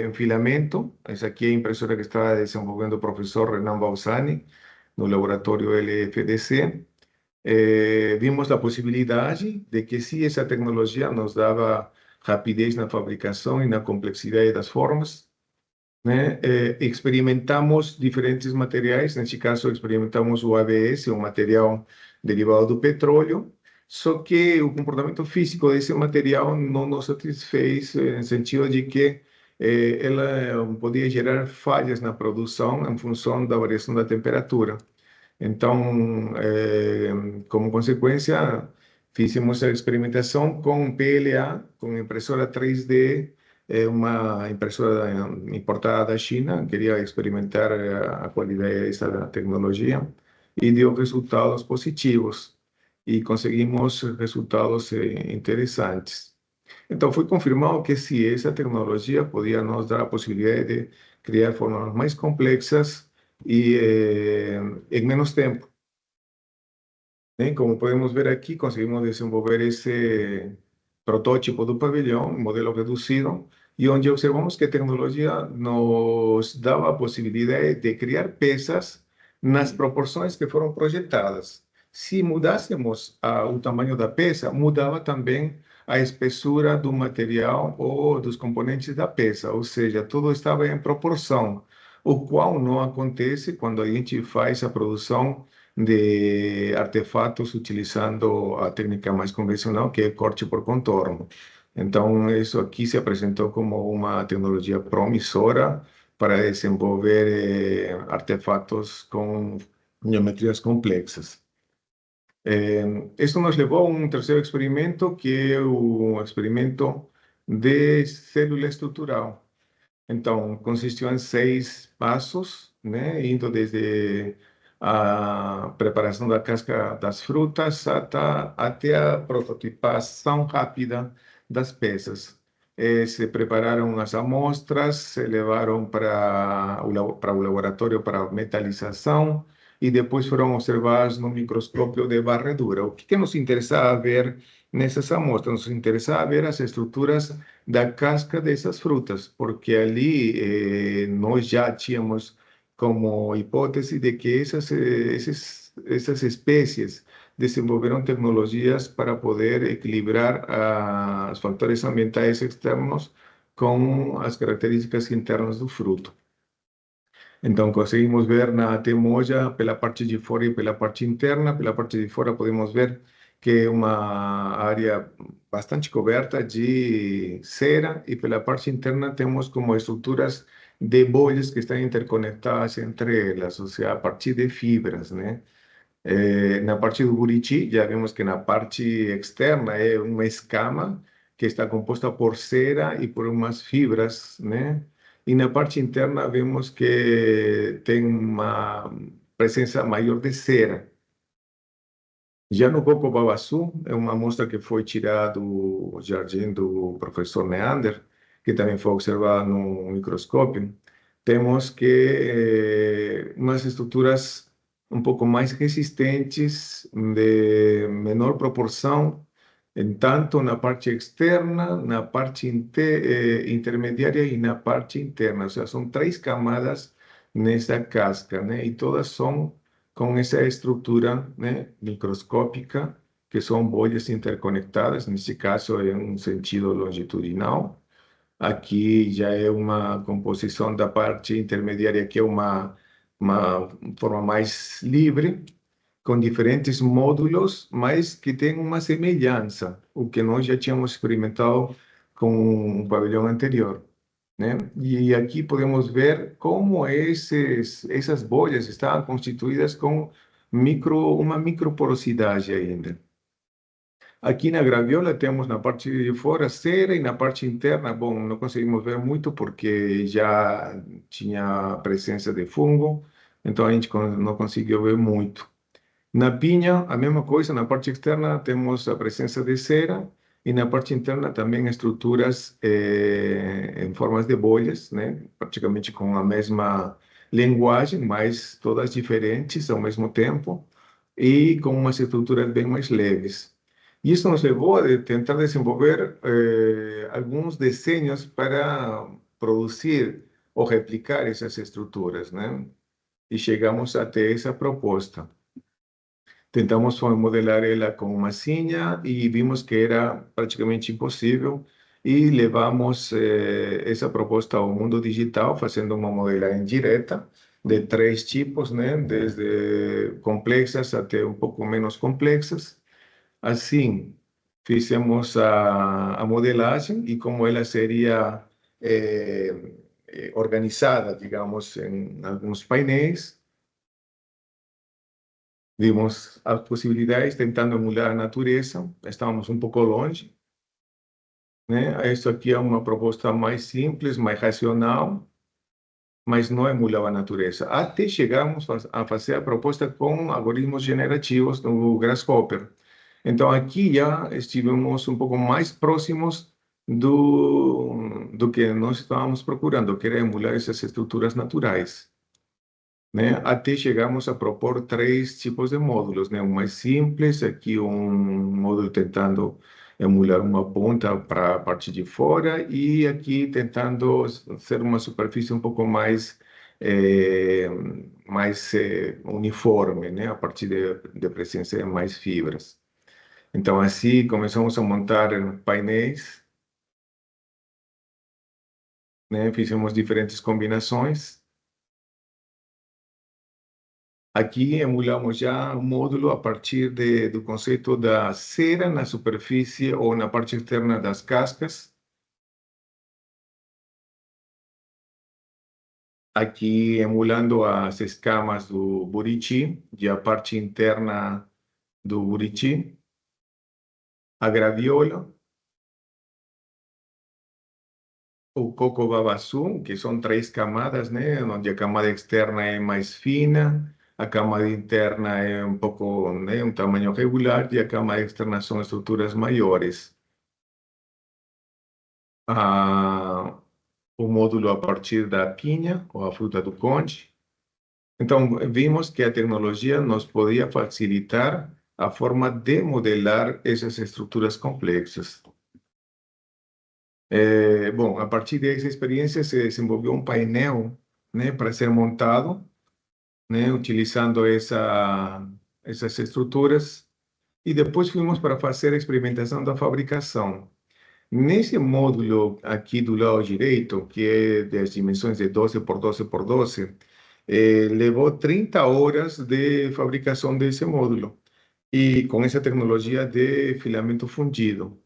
em filamento. Essa aqui é a impressora que está desenvolvendo o professor Renan Bausani, no laboratório LFDC. Vimos a possibilidade de que se essa tecnologia nos dava rapidez na fabricação e na complexidade das formas, né? Experimentamos diferentes materiais, neste caso experimentamos o ABS, um material derivado do petróleo, só que o comportamento físico desse material não nos satisfez, no sentido de que ela podia gerar falhas na produção em função da variação da temperatura. Então, como consequência, fizemos a experimentação com PLA, com impressora 3D, é uma impressora importada da China, queria experimentar a qualidade dessa tecnologia e deu resultados positivos e conseguimos resultados interessantes. Então, foi confirmado que se essa tecnologia podia nos dar a possibilidade de criar formas mais complexas e em menos tempo. Né? Como podemos ver aqui, conseguimos desenvolver esse protótipo do pavilhão, um modelo reduzido, e onde observamos que a tecnologia nos dava a possibilidade de criar peças nas proporções que foram projetadas. Se mudássemos o tamanho da peça, mudava também a espessura do material ou dos componentes da peça, ou seja, tudo estava em proporção, o qual não acontece quando a gente faz a produção de artefatos utilizando a técnica mais convencional, que é corte por contorno. Então, isso aqui se apresentou como uma tecnologia promissora para desenvolver artefatos com geometrias complexas. Isso nos levou a um terceiro experimento, que é o experimento de célula estrutural. Então, consistiu em 6 passos, né? Indo desde a preparação da casca das frutas até a prototipação rápida das peças. Se prepararam as amostras, se levaram para o laboratório para metalização e depois foram observadas no microscópio de varredura. O que nos interessava ver nessas amostras? Nos interessava ver as estruturas da casca dessas frutas, porque ali nós já tínhamos como hipótese de que essas espécies desenvolveram tecnologias para poder equilibrar os fatores ambientais externos com as características internas do fruto. Então, conseguimos ver na temoja pela parte de fora e pela parte interna. Pela parte de fora, podemos ver que é uma área bastante coberta de cera, e pela parte interna temos como estruturas de bolhas que estão interconectadas entre elas, ou seja, a partir de fibras, né? Na parte do buriti, já vemos que na parte externa é uma escama que está composta por cera e por umas fibras, né? E na parte interna vemos que tem uma presença maior de cera. Já no coco babaçu, é uma amostra que foi tirada do jardim do professor Neander, que também foi observada no microscópio. Temos que umas estruturas um pouco mais resistentes, de menor proporção, tanto na parte externa, na parte intermediária e na parte interna. Ou seja, são 3 camadas nessa casca, né? E todas são com essa estrutura, né, microscópica, que são bolhas interconectadas, nesse caso em um sentido longitudinal. Aqui já é uma composição da parte intermediária, que é uma forma mais livre, com diferentes módulos, mas que tem uma semelhança, o que nós já tínhamos experimentado com o pavilhão anterior, né? E aqui podemos ver como essas bolhas estavam constituídas com uma microporosidade ainda. Aqui na graviola temos na parte de fora cera e na parte interna, bom, não conseguimos ver muito porque já tinha presença de fungo, então a gente não conseguiu ver muito. Na pinha, a mesma coisa, na parte externa temos a presença de cera e na parte interna também estruturas em formas de bolhas, né? Praticamente com a mesma linguagem, mas todas diferentes ao mesmo tempo e com umas estruturas bem mais leves. Isso nos levou a tentar desenvolver alguns desenhos para produzir ou replicar essas estruturas, né? E chegamos até essa proposta. Tentamos modelar ela com massinha e vimos que era praticamente impossível, e levamos essa proposta ao mundo digital, fazendo uma modelagem direta de 3 tipos, né? Desde complexas até um pouco menos complexas. Assim, fizemos a modelagem e como ela seria organizada, digamos, em alguns painéis. Vimos as possibilidades tentando emular a natureza, estávamos um pouco longe, né? Isso aqui é uma proposta mais simples, mais racional, mas não emulava a natureza. Até chegamos a fazer a proposta com algoritmos generativos no Grasshopper. Então, aqui já estivemos um pouco mais próximos do que nós estávamos procurando, que era emular essas estruturas naturais, né? Até chegamos a propor três tipos de módulos, né? Um mais simples, aqui um módulo tentando emular uma ponta para a parte de fora e aqui tentando ser uma superfície um pouco mais uniforme, né? A partir de presença de mais fibras. Então, assim, começamos a montar painéis, né? Fizemos diferentes combinações. Aqui emulamos já um módulo a partir do conceito da cera na superfície ou na parte externa das cascas. Aqui emulando as escamas do buriti e a parte interna do buriti. A graviola, o coco babaçu, que são três camadas, né? Onde a camada externa é mais fina, a camada interna é um pouco, né, um tamanho regular e a camada externa são estruturas maiores. O módulo a partir da pinha ou a fruta do conde. Então, vimos que a tecnologia nos podia facilitar a forma de modelar essas estruturas complexas. Bom, a partir dessa experiência se desenvolveu um painel, né, para ser montado, né, utilizando essas estruturas, e depois fomos para fazer a experimentação da fabricação. Nesse módulo aqui do lado direito, que é das dimensões de 12 por 12 por 12, levou 30 horas de fabricação desse módulo, e com essa tecnologia de filamento fundido.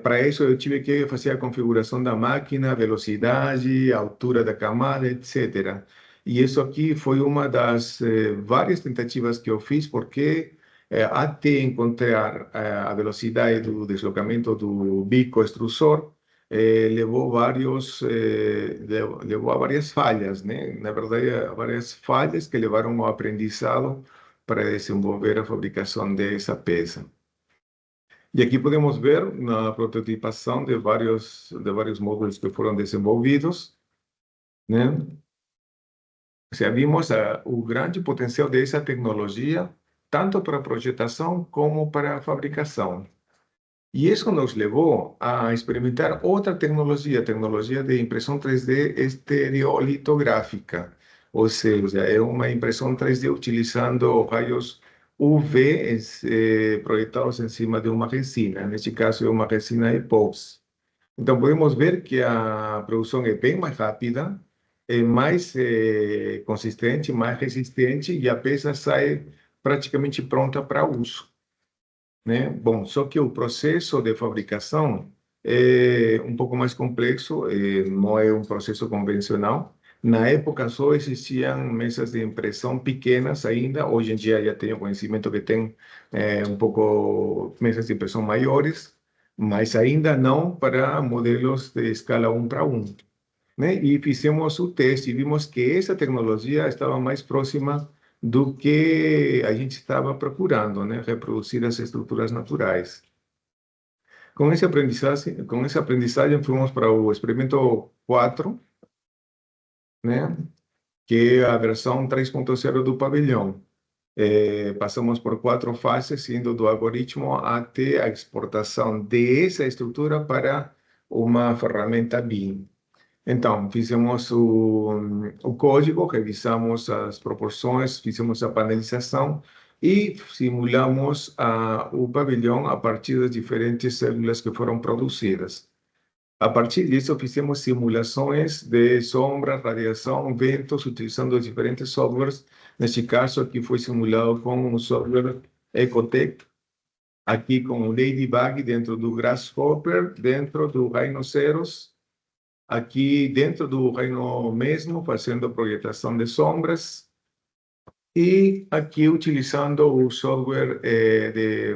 Para isso, eu tive que fazer a configuração da máquina, velocidade, altura da camada, etc. E isso aqui foi uma das várias tentativas que eu fiz, porque até encontrar a velocidade do deslocamento do bico extrusor, levou a várias falhas, né? Na verdade, a várias falhas que levaram ao aprendizado para desenvolver a fabricação dessa peça. E aqui podemos ver na prototipação de vários módulos que foram desenvolvidos, né? Ou seja, vimos o grande potencial dessa tecnologia, tanto para projetação como para fabricação. E isso nos levou a experimentar outra tecnologia, a tecnologia de impressão 3D estereolitográfica. Ou seja, é uma impressão 3D utilizando raios UV projetados em cima de uma resina. Neste caso, é uma resina epóxi. Então, podemos ver que a produção é bem mais rápida, é mais consistente, mais resistente e a peça sai praticamente pronta para uso, né? Bom, só que o processo de fabricação é um pouco mais complexo, não é um processo convencional. Na época só existiam mesas de impressão pequenas ainda, hoje em dia já tenho conhecimento que tem um pouco mesas de impressão maiores, mas ainda não para modelos de escala 1 para 1, né? E fizemos o teste e vimos que essa tecnologia estava mais próxima do que a gente estava procurando, né? Reproduzir as estruturas naturais. Com essa aprendizagem fomos para o experimento 4, né? Que é a versão 3.0 do pavilhão. Passamos por 4 fases, indo do algoritmo até a exportação dessa estrutura para uma ferramenta BIM. Então, fizemos o código, revisamos as proporções, fizemos a panelização e simulamos o pavilhão a partir das diferentes células que foram produzidas. A partir disso, fizemos simulações de sombra, radiação, ventos, utilizando diferentes softwares. Neste caso, aqui foi simulado com o software Ecotec, aqui com o Ladybug dentro do Grasshopper, dentro do Rhinoceros, aqui dentro do Rhino mesmo, fazendo projetação de sombras, e aqui utilizando o software de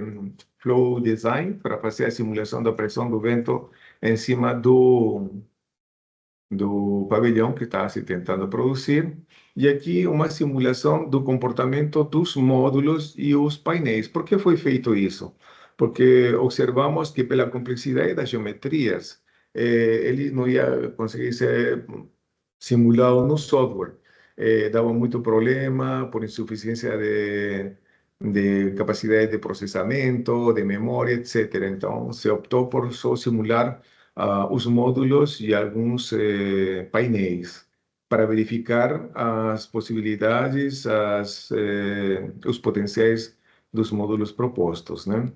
flow design para fazer a simulação da pressão do vento em cima do pavilhão que está se tentando produzir. E aqui uma simulação do comportamento dos módulos e os painéis. Por que foi feito isso? Porque observamos que pela complexidade das geometrias, ele não ia conseguir ser simulado no software. Dava muito problema por insuficiência de capacidade de processamento, de memória, etc. Então, se optou por só simular os módulos e alguns painéis para verificar as possibilidades, os potenciais dos módulos propostos, né?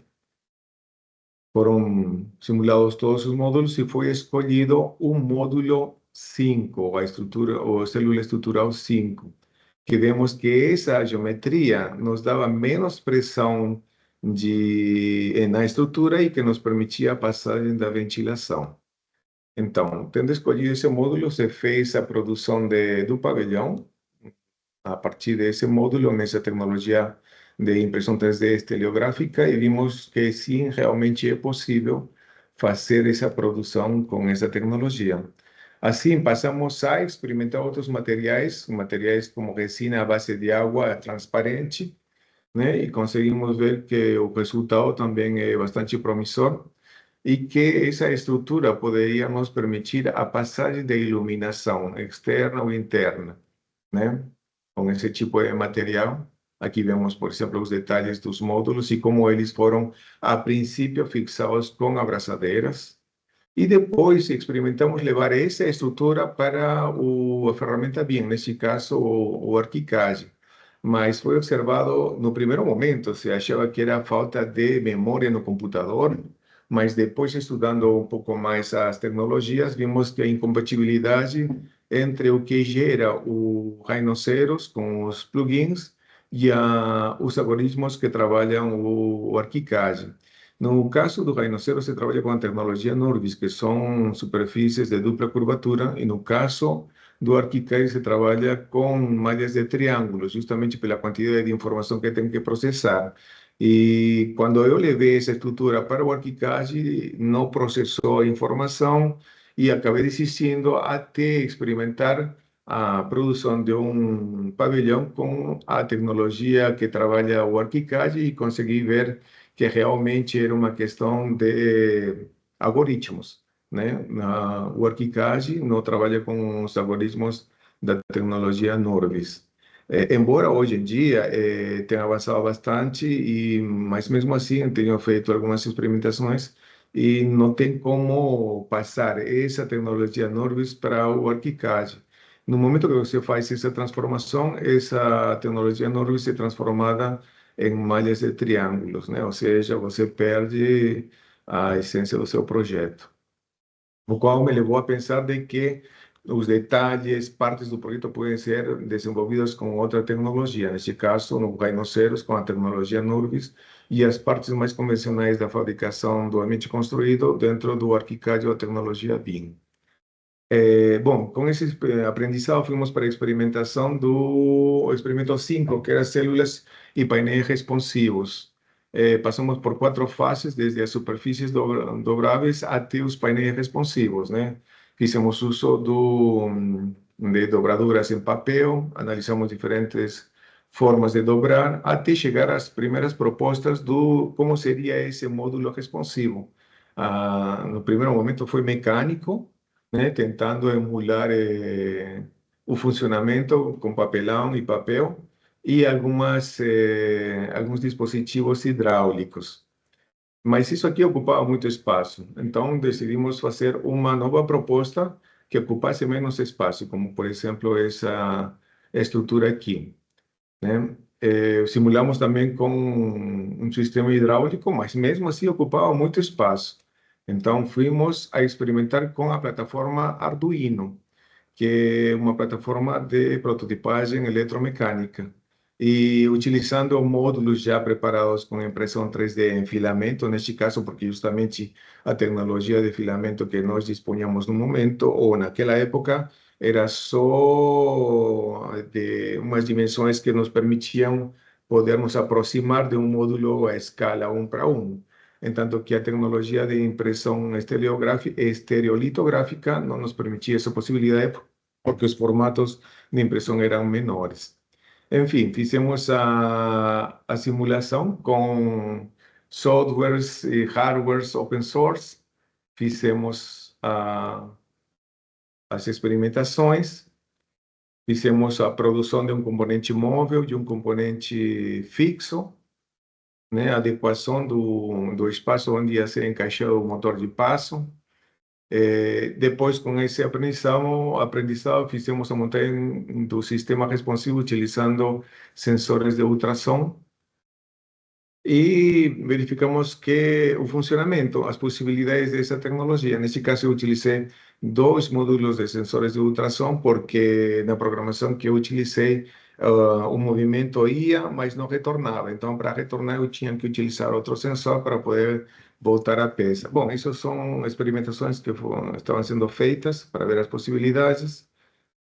Foram simulados todos os módulos e foi escolhido o módulo 5, a estrutura, ou célula estrutural 5, que vemos que essa geometria nos dava menos pressão na estrutura e que nos permitia a passagem da ventilação. Então, tendo escolhido esse módulo, se fez a produção do pavilhão a partir desse módulo, nessa tecnologia de impressão 3D estereográfica, e vimos que sim, realmente é possível fazer essa produção com essa tecnologia. Assim, passamos a experimentar outros materiais como resina à base de água transparente, né? E conseguimos ver que o resultado também é bastante promissor e que essa estrutura poderia nos permitir a passagem de iluminação externa ou interna, né? Com esse tipo de material. Aqui vemos, por exemplo, os detalhes dos módulos e como eles foram, a princípio, fixados com abraçadeiras. E depois experimentamos levar essa estrutura para a ferramenta BIM, neste caso o ArchiCAD. Mas foi observado no primeiro momento, se achava que era falta de memória no computador, mas depois estudando um pouco mais as tecnologias, vimos que a incompatibilidade entre o que gera o Rhinoceros com os plugins e os algoritmos que trabalham o ArchiCAD. No caso do Rhinoceros, se trabalha com a tecnologia Norvis, que são superfícies de dupla curvatura, e no caso do ArchiCAD se trabalha com malhas de triângulos, justamente pela quantidade de informação que tem que processar. E quando eu levei essa estrutura para o ArchiCAD, não processou a informação e acabei desistindo até experimentar a produção de um pavilhão com a tecnologia que trabalha o ArchiCAD e consegui ver que realmente era uma questão de algoritmos, né? O ArchiCAD não trabalha com os algoritmos da tecnologia Norvis. Embora hoje em dia tenha avançado bastante, mas mesmo assim tenho feito algumas experimentações e não tem como passar essa tecnologia Norvis para o ArchiCAD. No momento que você faz essa transformação, essa tecnologia Norvis é transformada em malhas de triângulos, né? Ou seja, você perde a essência do seu projeto. O qual me levou a pensar de que os detalhes, partes do projeto podem ser desenvolvidas com outra tecnologia. Neste caso, no Rhinoceros, com a tecnologia Norvis, e as partes mais convencionais da fabricação do ambiente construído dentro do ArchiCAD ou a tecnologia BIM. Bom, com esse aprendizado, fomos para a experimentação do experimento 5, que era células e painéis responsivos. Passamos por 4 fases, desde as superfícies dobráveis até os painéis responsivos, né? Fizemos uso de dobraduras em papel, analisamos diferentes formas de dobrar, até chegar às primeiras propostas do como seria esse módulo responsivo. No primeiro momento foi mecânico, né, tentando emular o funcionamento com papelão e papel e alguns dispositivos hidráulicos. Mas isso aqui ocupava muito espaço, então decidimos fazer uma nova proposta que ocupasse menos espaço, como por exemplo essa estrutura aqui, né? Simulamos também com um sistema hidráulico, mas mesmo assim ocupava muito espaço. Então, fomos a experimentar com a plataforma Arduino, que é uma plataforma de prototipagem eletromecânica. E utilizando módulos já preparados com impressão 3D em filamento, neste caso, porque justamente a tecnologia de filamento que nós dispunhamos no momento, ou naquela época, era só de umas dimensões que nos permitiam poder nos aproximar de um módulo a escala 1 para 1. enquanto que a tecnologia de impressão estereolitográfica não nos permitia essa possibilidade, porque os formatos de impressão eram menores. Enfim, fizemos a simulação com softwares e hardwares open source, fizemos as experimentações, fizemos a produção de um componente móvel, de um componente fixo, né, a adequação do espaço onde ia ser encaixado o motor de passo. Depois, com esse aprendizado, fizemos a montagem do sistema responsivo utilizando sensores de ultrassom e verificamos que o funcionamento, as possibilidades dessa tecnologia. Nesse caso, eu utilizei dois módulos de sensores de ultrassom, porque na programação que eu utilizei, o movimento ia, mas não retornava. Então, para retornar, eu tinha que utilizar outro sensor para poder voltar a peça. Bom, isso são experimentações que estavam sendo feitas para ver as possibilidades.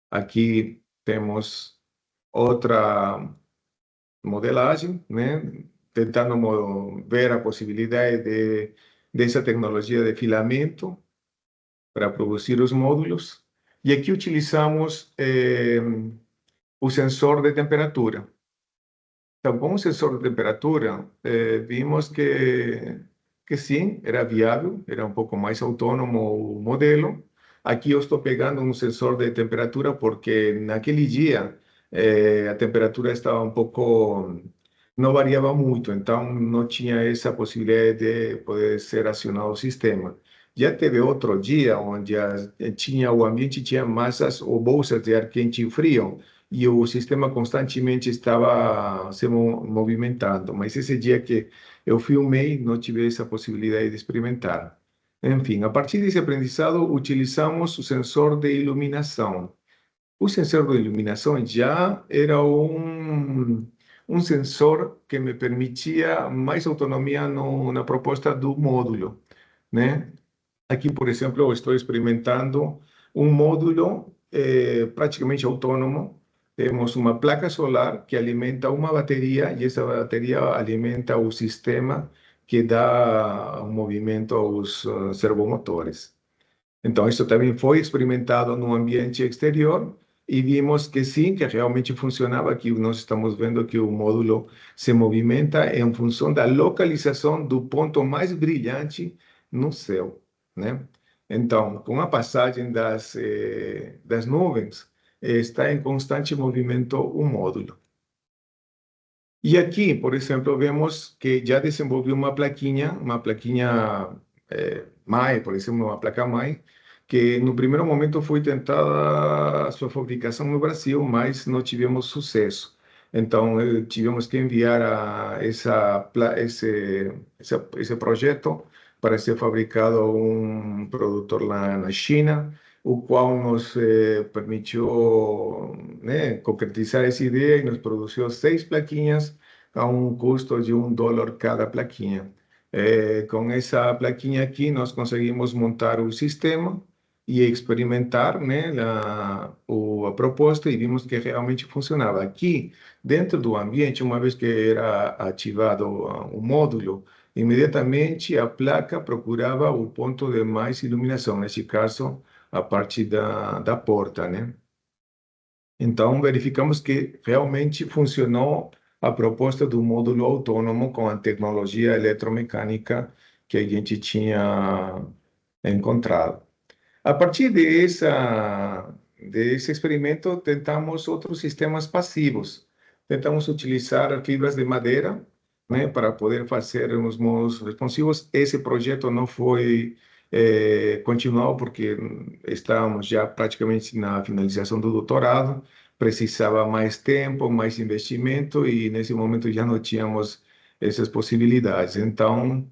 Aqui temos outra modelagem, né? Tentando ver a possibilidade dessa tecnologia de filamento para produzir os módulos. E aqui utilizamos o sensor de temperatura. Então, com o sensor de temperatura, vimos que sim, era viável, era um pouco mais autônomo o modelo. Aqui eu estou pegando um sensor de temperatura porque naquele dia a temperatura estava um pouco, não variava muito, então não tinha essa possibilidade de poder ser acionado o sistema. Já teve outro dia onde o ambiente tinha massas ou bolsas de ar quente e frio, e o sistema constantemente estava se movimentando. Mas esse dia que eu filmei, não tive essa possibilidade de experimentar. Enfim, a partir desse aprendizado, utilizamos o sensor de iluminação. O sensor de iluminação já era um sensor que me permitia mais autonomia na proposta do módulo, né? Aqui, por exemplo, eu estou experimentando um módulo praticamente autônomo. Temos uma placa solar que alimenta uma bateria e essa bateria alimenta o sistema que dá o movimento aos servomotores. Então, isso também foi experimentado no ambiente exterior e vimos que sim, que realmente funcionava. Aqui nós estamos vendo que o módulo se movimenta em função da localização do ponto mais brilhante no céu, né? Então, com a passagem das nuvens, está em constante movimento o módulo. E aqui, por exemplo, vemos que já desenvolveu uma plaquinha mãe, por exemplo, uma placa mãe, que no primeiro momento foi tentada a sua fabricação no Brasil, mas não tivemos sucesso. Então, tivemos que enviar esse projeto para ser fabricado a um produtor lá na China, o qual nos permitiu, né, concretizar essa ideia e nos produziu 6 plaquinhas a um custo de $1 cada plaquinha. Com essa plaquinha aqui, nós conseguimos montar o sistema e experimentar, né, a proposta e vimos que realmente funcionava. Aqui, dentro do ambiente, uma vez que era ativado o módulo, imediatamente a placa procurava o ponto de mais iluminação, nesse caso, a parte da porta, né? Então, verificamos que realmente funcionou a proposta do módulo autônomo com a tecnologia eletromecânica que a gente tinha encontrado. A partir desse experimento, tentamos outros sistemas passivos. Tentamos utilizar fibras de madeira, né, para poder fazer os módulos responsivos. Esse projeto não foi continuado porque estávamos já praticamente na finalização do doutorado, precisava mais tempo, mais investimento e nesse momento já não tínhamos essas possibilidades. Então,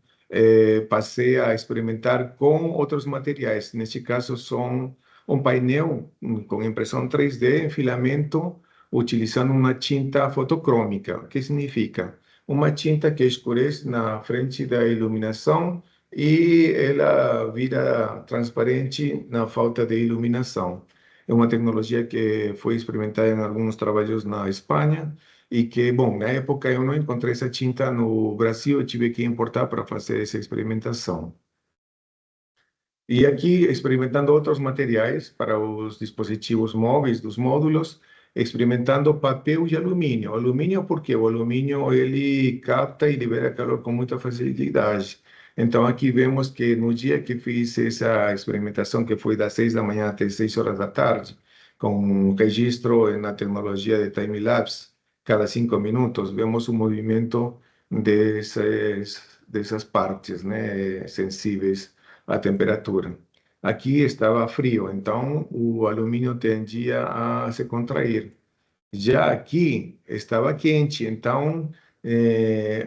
passei a experimentar com outros materiais. Neste caso, são um painel com impressão 3D em filamento, utilizando uma tinta fotocrômica. O que significa? Uma tinta que escurece na frente da iluminação e ela vira transparente na falta de iluminação. É uma tecnologia que foi experimentada em alguns trabalhos na Espanha e que, bom, na época eu não encontrei essa tinta no Brasil, eu tive que importar para fazer essa experimentação. E aqui, experimentando outros materiais para os dispositivos móveis dos módulos, experimentando papel e alumínio. Alumínio porque o alumínio ele capta e libera calor com muita facilidade. Então aqui vemos que no dia que fiz essa experimentação, que foi das 6 da manhã até 6 horas da tarde, com um registro na tecnologia de time-lapse, cada 5 minutos, vemos o movimento dessas partes, né, sensíveis a temperatura. Aqui estava frio, então o alumínio tendia a se contrair. Já aqui estava quente, então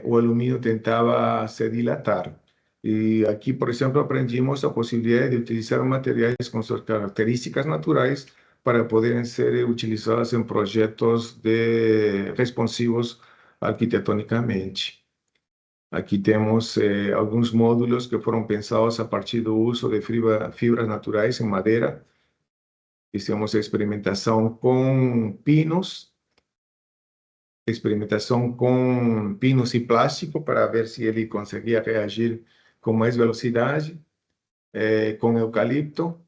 o alumínio tentava se dilatar. E aqui, por exemplo, aprendimos a possibilidade de utilizar materiais com suas características naturais para poderem ser utilizados em projetos responsivos arquitetonicamente. Aqui temos alguns módulos que foram pensados a partir do uso de fibras naturais em madeira. Fizemos experimentação com pinos e plástico para ver se ele conseguia reagir com mais velocidade, com eucalipto.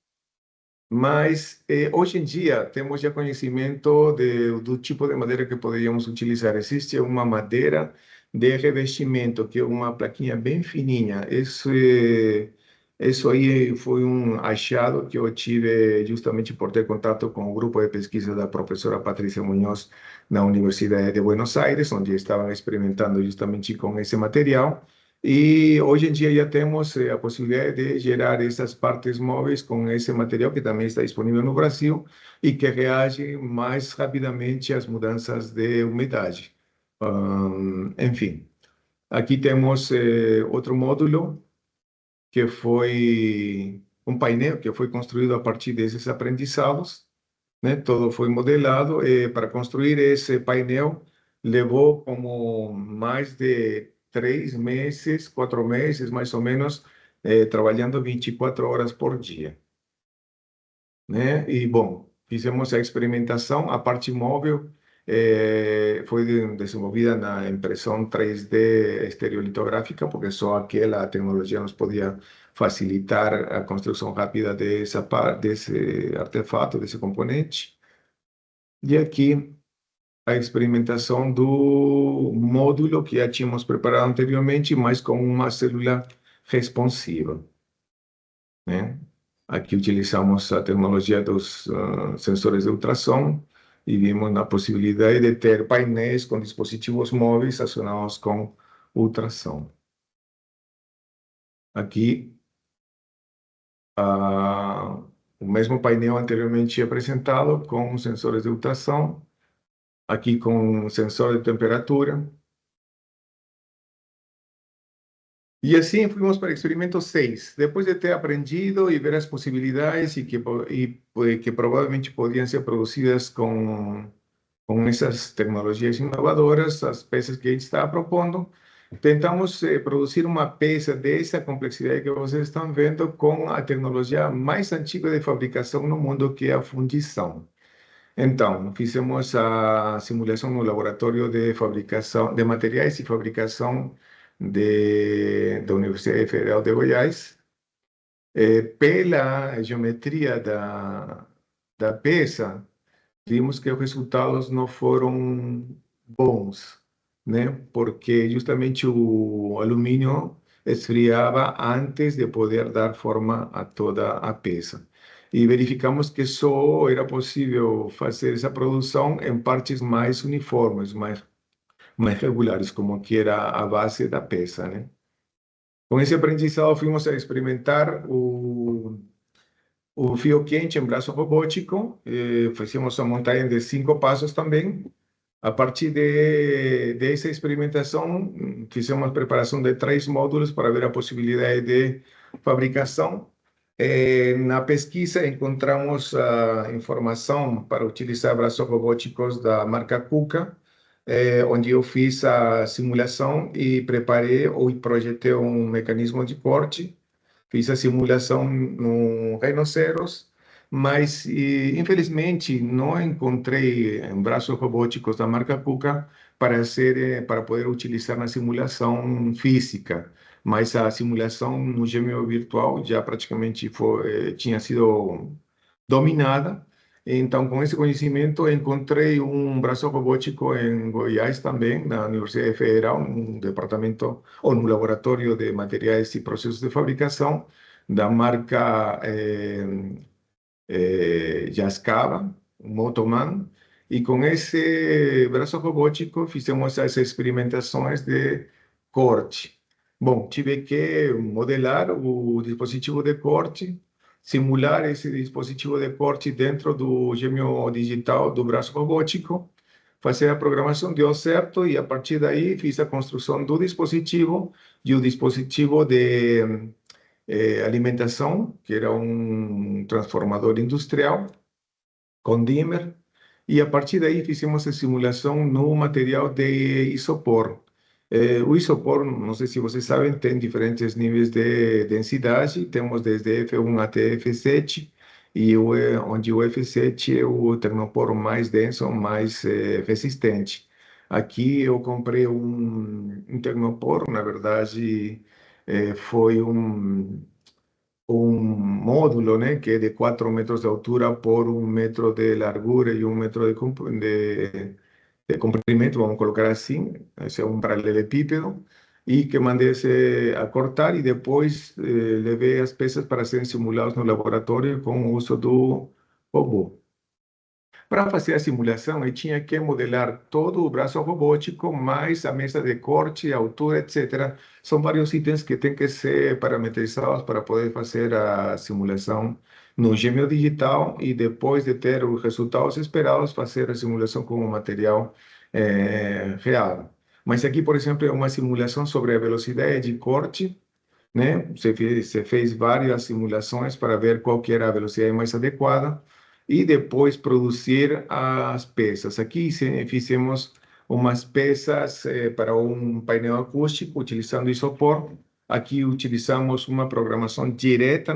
Mas hoje em dia temos já conhecimento do tipo de madeira que poderíamos utilizar. Existe uma madeira de revestimento, que é uma plaquinha bem fininha. Isso aí foi um achado que eu tive justamente por ter contato com o grupo de pesquisa da professora Patrícia Munhoz na Universidade de Buenos Aires, onde estavam experimentando justamente com esse material. E hoje em dia já temos a possibilidade de gerar essas partes móveis com esse material que também está disponível no Brasil e que reage mais rapidamente às mudanças de umidade. Enfim, aqui temos outro módulo que foi um painel que foi construído a partir desses aprendizados, né? Todo foi modelado. Para construir esse painel levou como mais de 3 meses, 4 meses, mais ou menos, trabalhando 24 horas por dia, né? E, bom, fizemos a experimentação. A parte móvel foi desenvolvida na impressão 3D estereolitográfica, porque só aquela tecnologia nos podia facilitar a construção rápida desse artefato, desse componente. E aqui a experimentação do módulo que já tínhamos preparado anteriormente, mas com uma célula responsiva, né? Aqui utilizamos a tecnologia dos sensores de ultrassom e vimos na possibilidade de ter painéis com dispositivos móveis acionados com ultrassom. Aqui, o mesmo painel anteriormente apresentado com sensores de ultrassom, aqui com sensor de temperatura. E assim fomos para o experimento 6. Depois de ter aprendido e ver as possibilidades que provavelmente podiam ser produzidas com essas tecnologias inovadoras, as peças que a gente estava propondo, tentamos produzir uma peça dessa complexidade que vocês estão vendo com a tecnologia mais antiga de fabricação no mundo, que é a fundição. Então, fizemos a simulação no laboratório de fabricação de materiais e fabricação da Universidade Federal de Goiás. Pela geometria da peça, vimos que os resultados não foram bons, né? Porque justamente o alumínio esfriava antes de poder dar forma a toda a peça. E verificamos que só era possível fazer essa produção em partes mais uniformes, mais regulares, como que era a base da peça, né? Com esse aprendizado, fomos a experimentar o fio quente em braço robótico. Fizemos a montagem de 5 passos também. A partir dessa experimentação, fizemos a preparação de 3 módulos para ver a possibilidade de fabricação. Na pesquisa, encontramos a informação para utilizar braços robóticos da marca KUKA, onde eu fiz a simulação e preparei ou projetei um mecanismo de corte. Fiz a simulação no rinoceros mas infelizmente não encontrei braços robóticos da marca Kuka para poder utilizar na simulação física. Mas a simulação no gêmeo virtual já praticamente tinha sido dominada. Então, com esse conhecimento, encontrei um braço robótico em Goiás também, na Universidade Federal, no departamento ou no laboratório de materiais e processos de fabricação da marca Yaskawa, Motoman, e com esse braço robótico fizemos as experimentações de corte. Bom, tive que modelar o dispositivo de corte, simular esse dispositivo de corte dentro do gêmeo digital do braço robótico, fazer a programação, deu certo, e a partir daí fiz a construção do dispositivo e o dispositivo de alimentação, que era um transformador industrial com dimmer, e a partir daí fizemos a simulação no material de isopor. O isopor, não sei se vocês sabem, tem diferentes níveis de densidade, temos desde F1 até F7, e onde o F7 é o termopor mais denso, mais resistente. Aqui eu comprei um termopor, na verdade, foi um módulo, né, que é de 4 metros de altura por 1 metro de largura e 1 metro de comprimento, vamos colocar assim, esse é um paralelepípedo, e que mandei a cortar e depois levei as peças para serem simulados no laboratório com o uso do robô. Para fazer a simulação, eu tinha que modelar todo o braço robótico, mais a mesa de corte, a altura, etc. São vários itens que têm que ser parametrizados para poder fazer a simulação no gêmeo digital e depois de ter os resultados esperados, fazer a simulação com o material real. Mas aqui, por exemplo, é uma simulação sobre a velocidade de corte, né? Você fez várias simulações para ver qual que era a velocidade mais adequada e depois produzir as peças. Aqui fizemos umas peças para um painel acústico utilizando isopor. Aqui utilizamos uma programação direta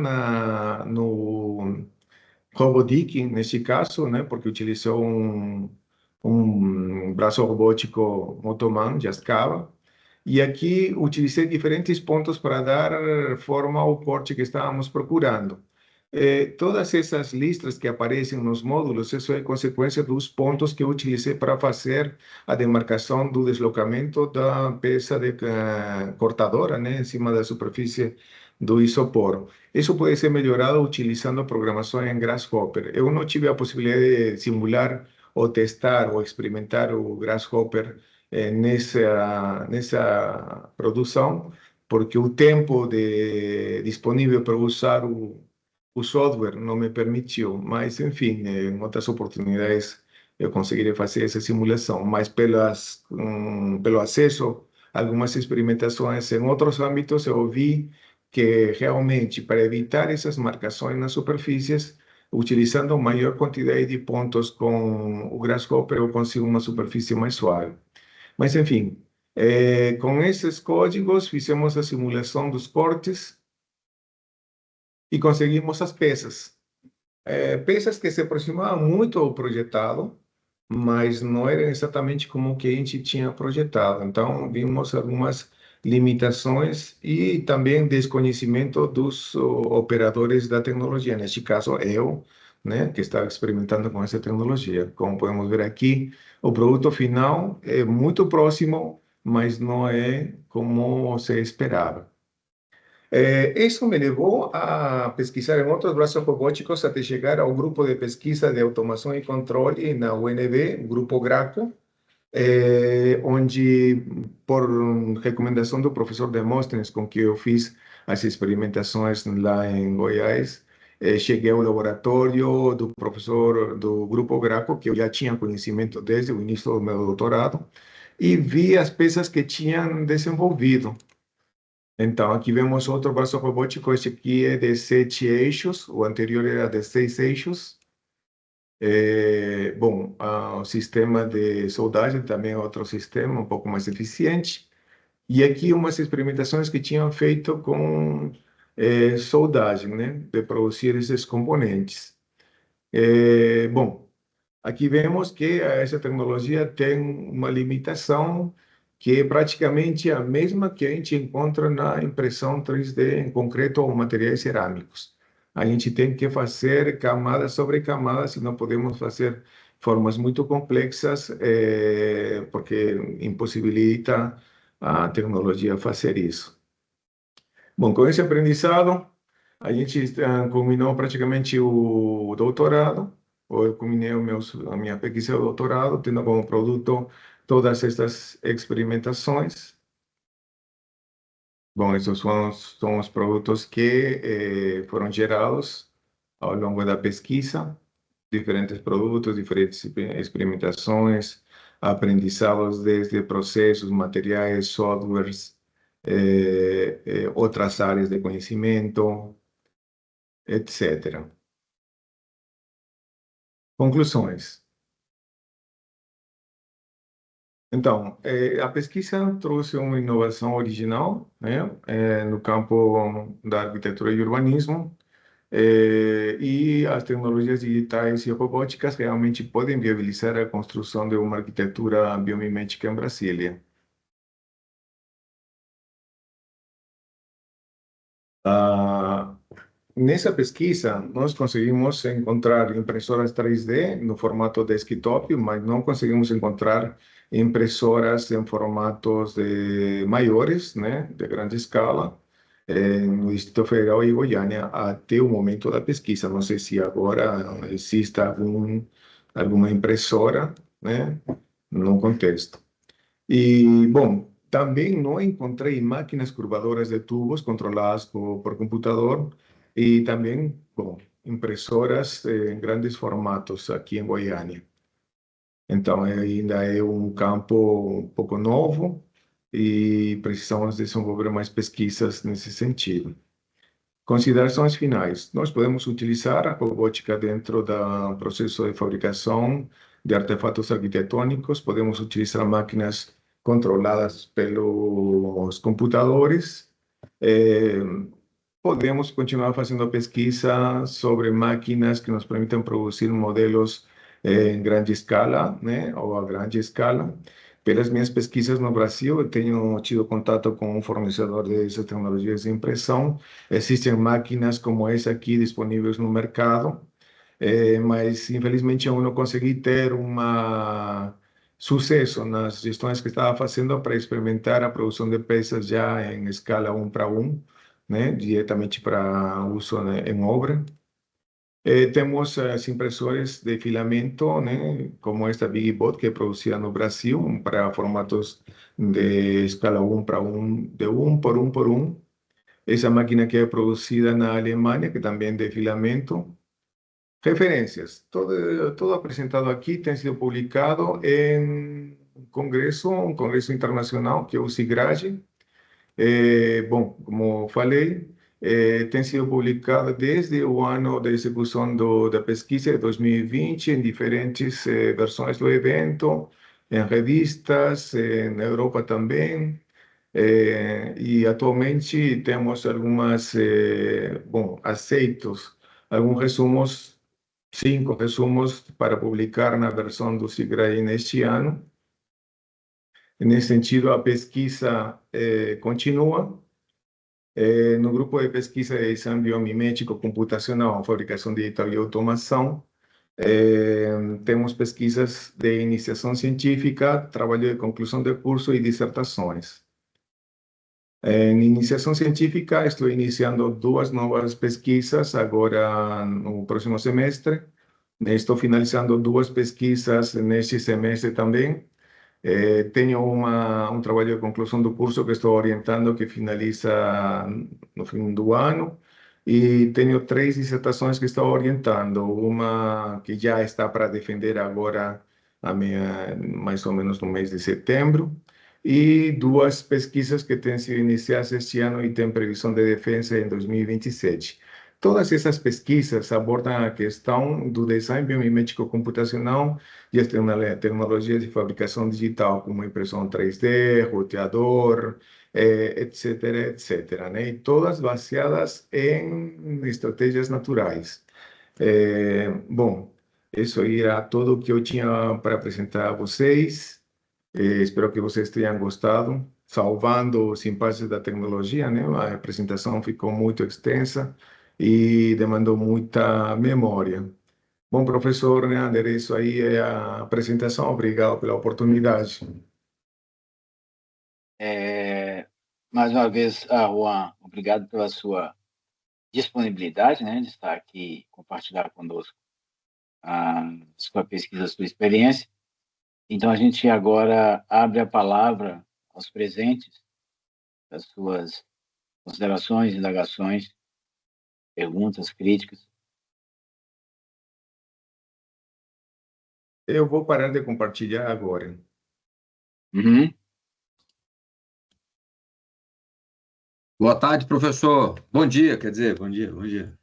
no Robodic, nesse caso, né, porque utilizou um braço robótico Motoman de Yaskawa. E aqui utilizei diferentes pontos para dar forma ao corte que estávamos procurando. Todas essas listras que aparecem nos módulos, isso é consequência dos pontos que eu utilizei para fazer a demarcação do deslocamento da peça cortadora, né, em cima da superfície do isopor. Isso pode ser melhorado utilizando a programação em Grasshopper. Eu não tive a possibilidade de simular ou testar ou experimentar o Grasshopper nessa produção, porque o tempo disponível para usar o software não me permitiu, mas enfim, em outras oportunidades eu conseguirei fazer essa simulação, mas pelo acesso a algumas experimentações em outros âmbitos, eu vi que realmente para evitar essas marcações nas superfícies, utilizando maior quantidade de pontos com o Grasshopper, eu consigo uma superfície mais suave. Mas enfim, com esses códigos fizemos a simulação dos cortes e conseguimos as peças. Peças que se aproximavam muito ao projetado, mas não eram exatamente como o que a gente tinha projetado. Então, vimos algumas limitações e também desconhecimento dos operadores da tecnologia. Neste caso, eu, né, que estava experimentando com essa tecnologia. Como podemos ver aqui, o produto final é muito próximo, mas não é como se esperava. Isso me levou a pesquisar em outros braços robóticos até chegar ao grupo de pesquisa de automação e controle na UNB, o Grupo GRACO, onde, por recomendação do professor Demóstenes, com que eu fiz as experimentações lá em Goiás, cheguei ao laboratório do professor do Grupo GRACO, que eu já tinha conhecimento desde o início do meu doutorado, e vi as peças que tinham desenvolvido. Então, aqui vemos outro braço robótico. Este aqui é de 7 eixos, o anterior era de 6 eixos. Bom, o sistema de soldagem também é outro sistema, um pouco mais eficiente. E aqui umas experimentações que tinham feito com soldagem, né, de produzir esses componentes. Bom, aqui vemos que essa tecnologia tem uma limitação que é praticamente a mesma que a gente encontra na impressão 3D em concreto ou materiais cerâmicos. A gente tem que fazer camada sobre camada, se não podemos fazer formas muito complexas, porque impossibilita a tecnologia fazer isso. Bom, com esse aprendizado, a gente culminou praticamente o doutorado, ou eu culminei a minha pesquisa de doutorado, tendo como produto todas estas experimentações. Bom, esses são os produtos que foram gerados ao longo da pesquisa, diferentes produtos, diferentes experimentações, aprendizados desde processos, materiais, softwares, outras áreas de conhecimento, etc. Conclusões. Então, a pesquisa trouxe uma inovação original, né, no campo da arquitetura e urbanismo, e as tecnologias digitais e robóticas realmente podem viabilizar a construção de uma arquitetura biomimética em Brasília. Ah, Nessa pesquisa, nós conseguimos encontrar impressoras 3D no formato desktop, mas não conseguimos encontrar impressoras em formatos maiores, né, de grande escala, no Distrito Federal e Goiânia até o momento da pesquisa. Não sei se agora existe alguma impressora, né, no contexto. E, bom, também não encontrei máquinas curvadoras de tubos controladas por computador e também, bom, impressoras em grandes formatos aqui em Goiânia. Então, ainda é um campo um pouco novo e precisamos desenvolver mais pesquisas nesse sentido. Considerações finais. Nós podemos utilizar a robótica dentro do processo de fabricação de artefatos arquitetônicos, podemos utilizar máquinas controladas pelos computadores, eh, podemos continuar fazendo pesquisa sobre máquinas que nos permitem produzir modelos em grande escala, né, ou a grande escala. Pelas minhas pesquisas no Brasil, eu tenho tido contato com um fornecedor dessas tecnologias de impressão. Existem máquinas como essa aqui disponíveis no mercado, mas infelizmente eu não consegui ter sucesso nas gestões que estava fazendo para experimentar a produção de peças já em escala 1 para 1, né, diretamente para uso, né, em obra. Temos as impressoras de filamento, né, como esta BigBot, que é produzida no Brasil para formatos de escala 1 para 1, de 1 por 1 por 1. Essa máquina que é produzida na Alemanha, que também é de filamento. Referências. Todo apresentado aqui tem sido publicado em um congresso internacional, que é o SIGRAD. Bom, como falei, tem sido publicado desde o ano da execução da pesquisa de 2020 em diferentes versões do evento, em revistas, na Europa também. E atualmente temos bom, aceitos, alguns resumos, 5 resumos para publicar na versão do SIGRAE neste ano. Nesse sentido, a pesquisa continua. No grupo de pesquisa de design biomimético computacional, fabricação digital e automação, temos pesquisas de iniciação científica, trabalho de conclusão de curso e dissertações. Em iniciação científica, estou iniciando 2 novas pesquisas agora no próximo semestre. Estou finalizando 2 pesquisas neste semestre também. Tenho um trabalho de conclusão do curso que estou orientando, que finaliza no fim do ano. E tenho 3 dissertações que estou orientando. Uma que já está para defender agora, mais ou menos no mês de setembro. E 2 pesquisas que têm sido iniciadas este ano e têm previsão de defesa em 2027. Todas essas pesquisas abordam a questão do design biomimético computacional e as tecnologias de fabricação digital, como impressão 3D, roteador, etc., etc., né? E todas baseadas em estratégias naturais. Bom, isso aí era tudo que eu tinha para apresentar a vocês. Espero que vocês tenham gostado. Salvando os impasses da tecnologia, né? A apresentação ficou muito extensa e demandou muita memória. Bom, professor Neander, isso aí é a apresentação. Obrigado pela oportunidade. Mais uma vez, Juan, obrigado pela sua disponibilidade, né, de estar aqui compartilhar conosco a sua pesquisa, a sua experiência. Então, a gente agora abre a palavra aos presentes, as suas considerações, indagações, perguntas, críticas. Eu vou parar de compartilhar agora. Uhum. Boa tarde, professor. Bom dia, quer dizer, bom dia, bom dia.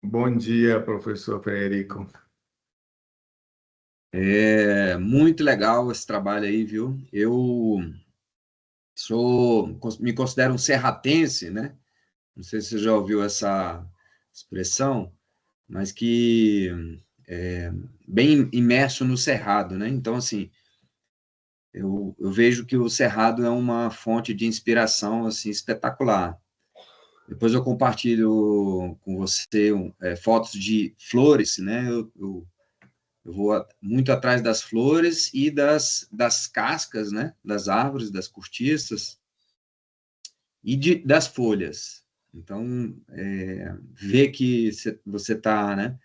Bom dia, professor Frederico. É muito legal esse trabalho aí, viu? Eu me considero um serratense, né? Não sei se você já ouviu essa expressão, mas que é bem imerso no cerrado, né? Então, assim, eu vejo que o cerrado é uma fonte de inspiração, assim, espetacular. Depois eu compartilho com você fotos de flores, né? Eu vou muito atrás das flores e das cascas, né? Das árvores, das cortiças e das folhas. Então, ver que você está, né,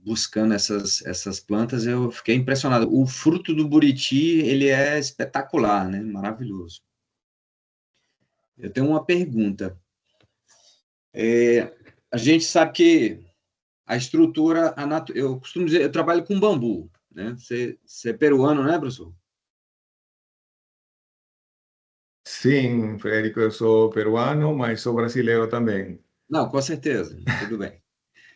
buscando essas plantas, eu fiquei impressionado. O fruto do buriti, ele é espetacular, né? Maravilhoso. Eu tenho uma pergunta. A gente sabe que a estrutura, eu costumo dizer, eu trabalho com bambu, né? Você é peruano, né, professor? Sim, Frederico, eu sou peruano, mas sou brasileiro também. Não, com certeza, tudo bem.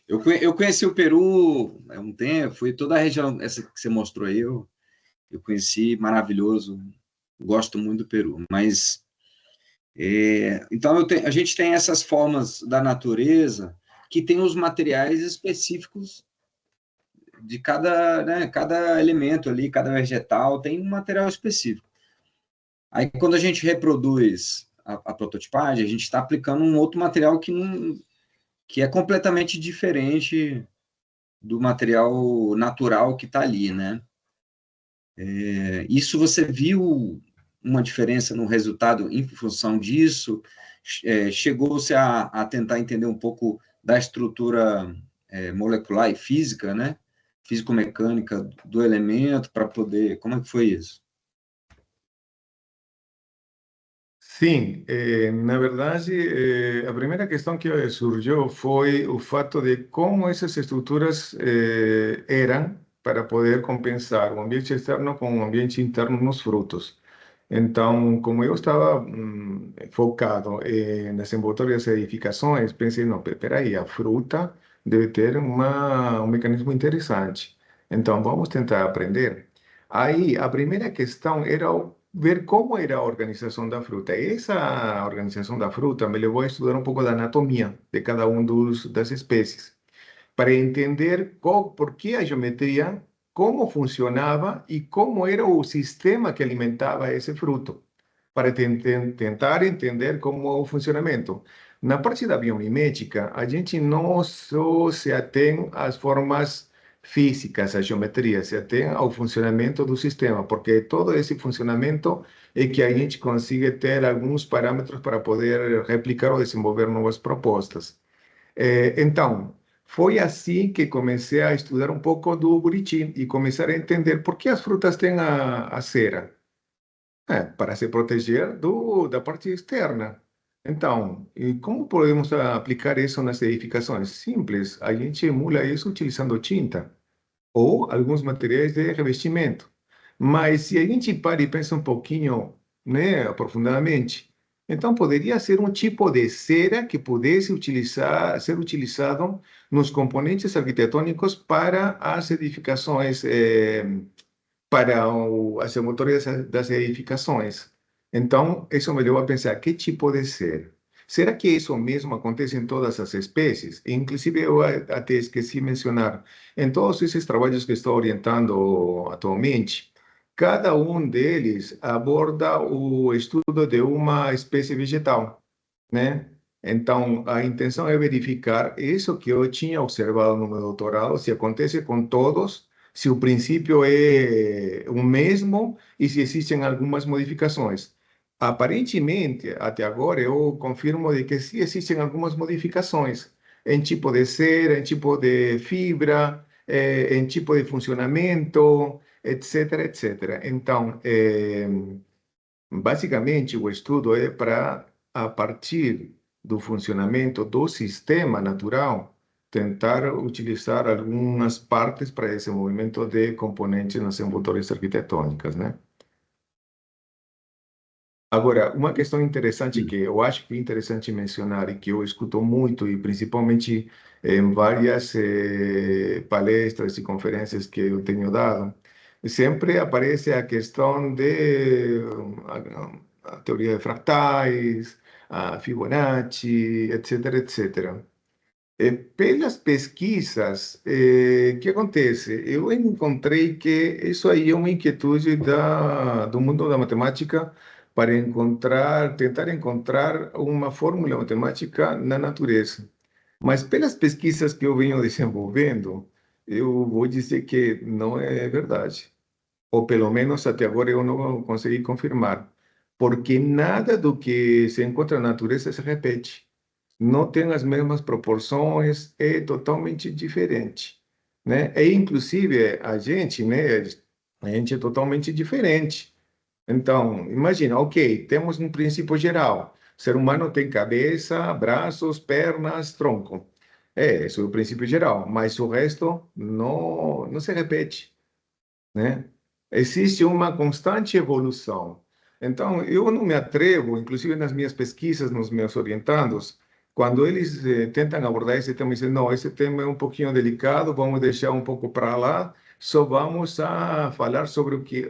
Eu conheci o Peru há um tempo, fui toda a região, essa que você mostrou aí, eu conheci, maravilhoso, gosto muito do Peru, mas, então, a gente tem essas formas da natureza que tem os materiais específicos de cada, né, cada elemento ali, cada vegetal tem um material específico. Aí, quando a gente reproduz a prototipagem, a gente está aplicando um outro material que é completamente diferente do material natural que está ali, né? Isso você viu uma diferença no resultado em função disso? Chegou-se a tentar entender um pouco da estrutura molecular e física, né? Físico-mecânica do elemento para poder... Como é que foi isso? Sim, na verdade, a primeira questão que surgiu foi o fato de como essas estruturas eram para poder compensar o ambiente externo com o ambiente interno nos frutos. Então, como eu estava focado nas envoltórias e edificações, pensei, não, peraí, a fruta deve ter um mecanismo interessante. Então, vamos tentar aprender. Aí, a primeira questão era ver como era a organização da fruta. Essa organização da fruta me levou a estudar um pouco da anatomia de cada um das espécies, para entender por que a geometria, como funcionava e como era o sistema que alimentava esse fruto, para tentar entender como é o funcionamento. Na parte da biomimética, a gente não só se atém às formas físicas, à geometria, se atém ao funcionamento do sistema, porque todo esse funcionamento é que a gente consiga ter alguns parâmetros para poder replicar ou desenvolver novas propostas. Então, foi assim que comecei a estudar um pouco do Buriti e começar a entender por que as frutas têm a cera. Para se proteger da parte externa. Então, e como podemos aplicar isso nas edificações? Simples, a gente emula isso utilizando tinta ou alguns materiais de revestimento. Mas se a gente para e pensa um pouquinho, né, aprofundadamente, então poderia ser um tipo de cera que pudesse ser utilizado nos componentes arquitetônicos para as edificações, para as emotórias das edificações. Então, isso me levou a pensar, que tipo de cera? Será que isso mesmo acontece em todas as espécies? Inclusive, eu até esqueci de mencionar, em todos esses trabalhos que estou orientando atualmente, cada um deles aborda o estudo de uma espécie vegetal, né? Então, a intenção é verificar isso que eu tinha observado no meu doutorado, se acontece com todos, se o princípio é o mesmo e se existem algumas modificações. Aparentemente, até agora, eu confirmo de que sim existem algumas modificações em tipo de cera, em tipo de fibra, em tipo de funcionamento, etc, etc. Então, basicamente, o estudo é para, a partir do funcionamento do sistema natural, tentar utilizar algumas partes para esse movimento de componentes nas envoltórias arquitetônicas, né? Agora, uma questão interessante que eu acho que é interessante mencionar e que eu escuto muito, e principalmente em várias palestras e conferências que eu tenho dado, sempre aparece a questão de a teoria de fractais, a Fibonacci, etc, etc. Pelas pesquisas, o que acontece? Eu encontrei que isso aí é uma inquietude do mundo da matemática para tentar encontrar uma fórmula matemática na natureza. Mas pelas pesquisas que eu venho desenvolvendo, eu vou dizer que não é verdade. Ou pelo menos até agora eu não consegui confirmar. Porque nada do que se encontra na natureza se repete, não tem as mesmas proporções, é totalmente diferente, né? E inclusive a gente, né? A gente é totalmente diferente. Então, imagina, ok, temos um princípio geral. O ser humano tem cabeça, braços, pernas, tronco. Esse é o princípio geral, mas o resto não se repete, né? Existe uma constante evolução. Então, eu não me atrevo, inclusive nas minhas pesquisas, nos meus orientandos, quando eles tentam abordar esse tema, dizem, não, esse tema é um pouquinho delicado, vamos deixar um pouco para lá, só vamos a falar sobre o que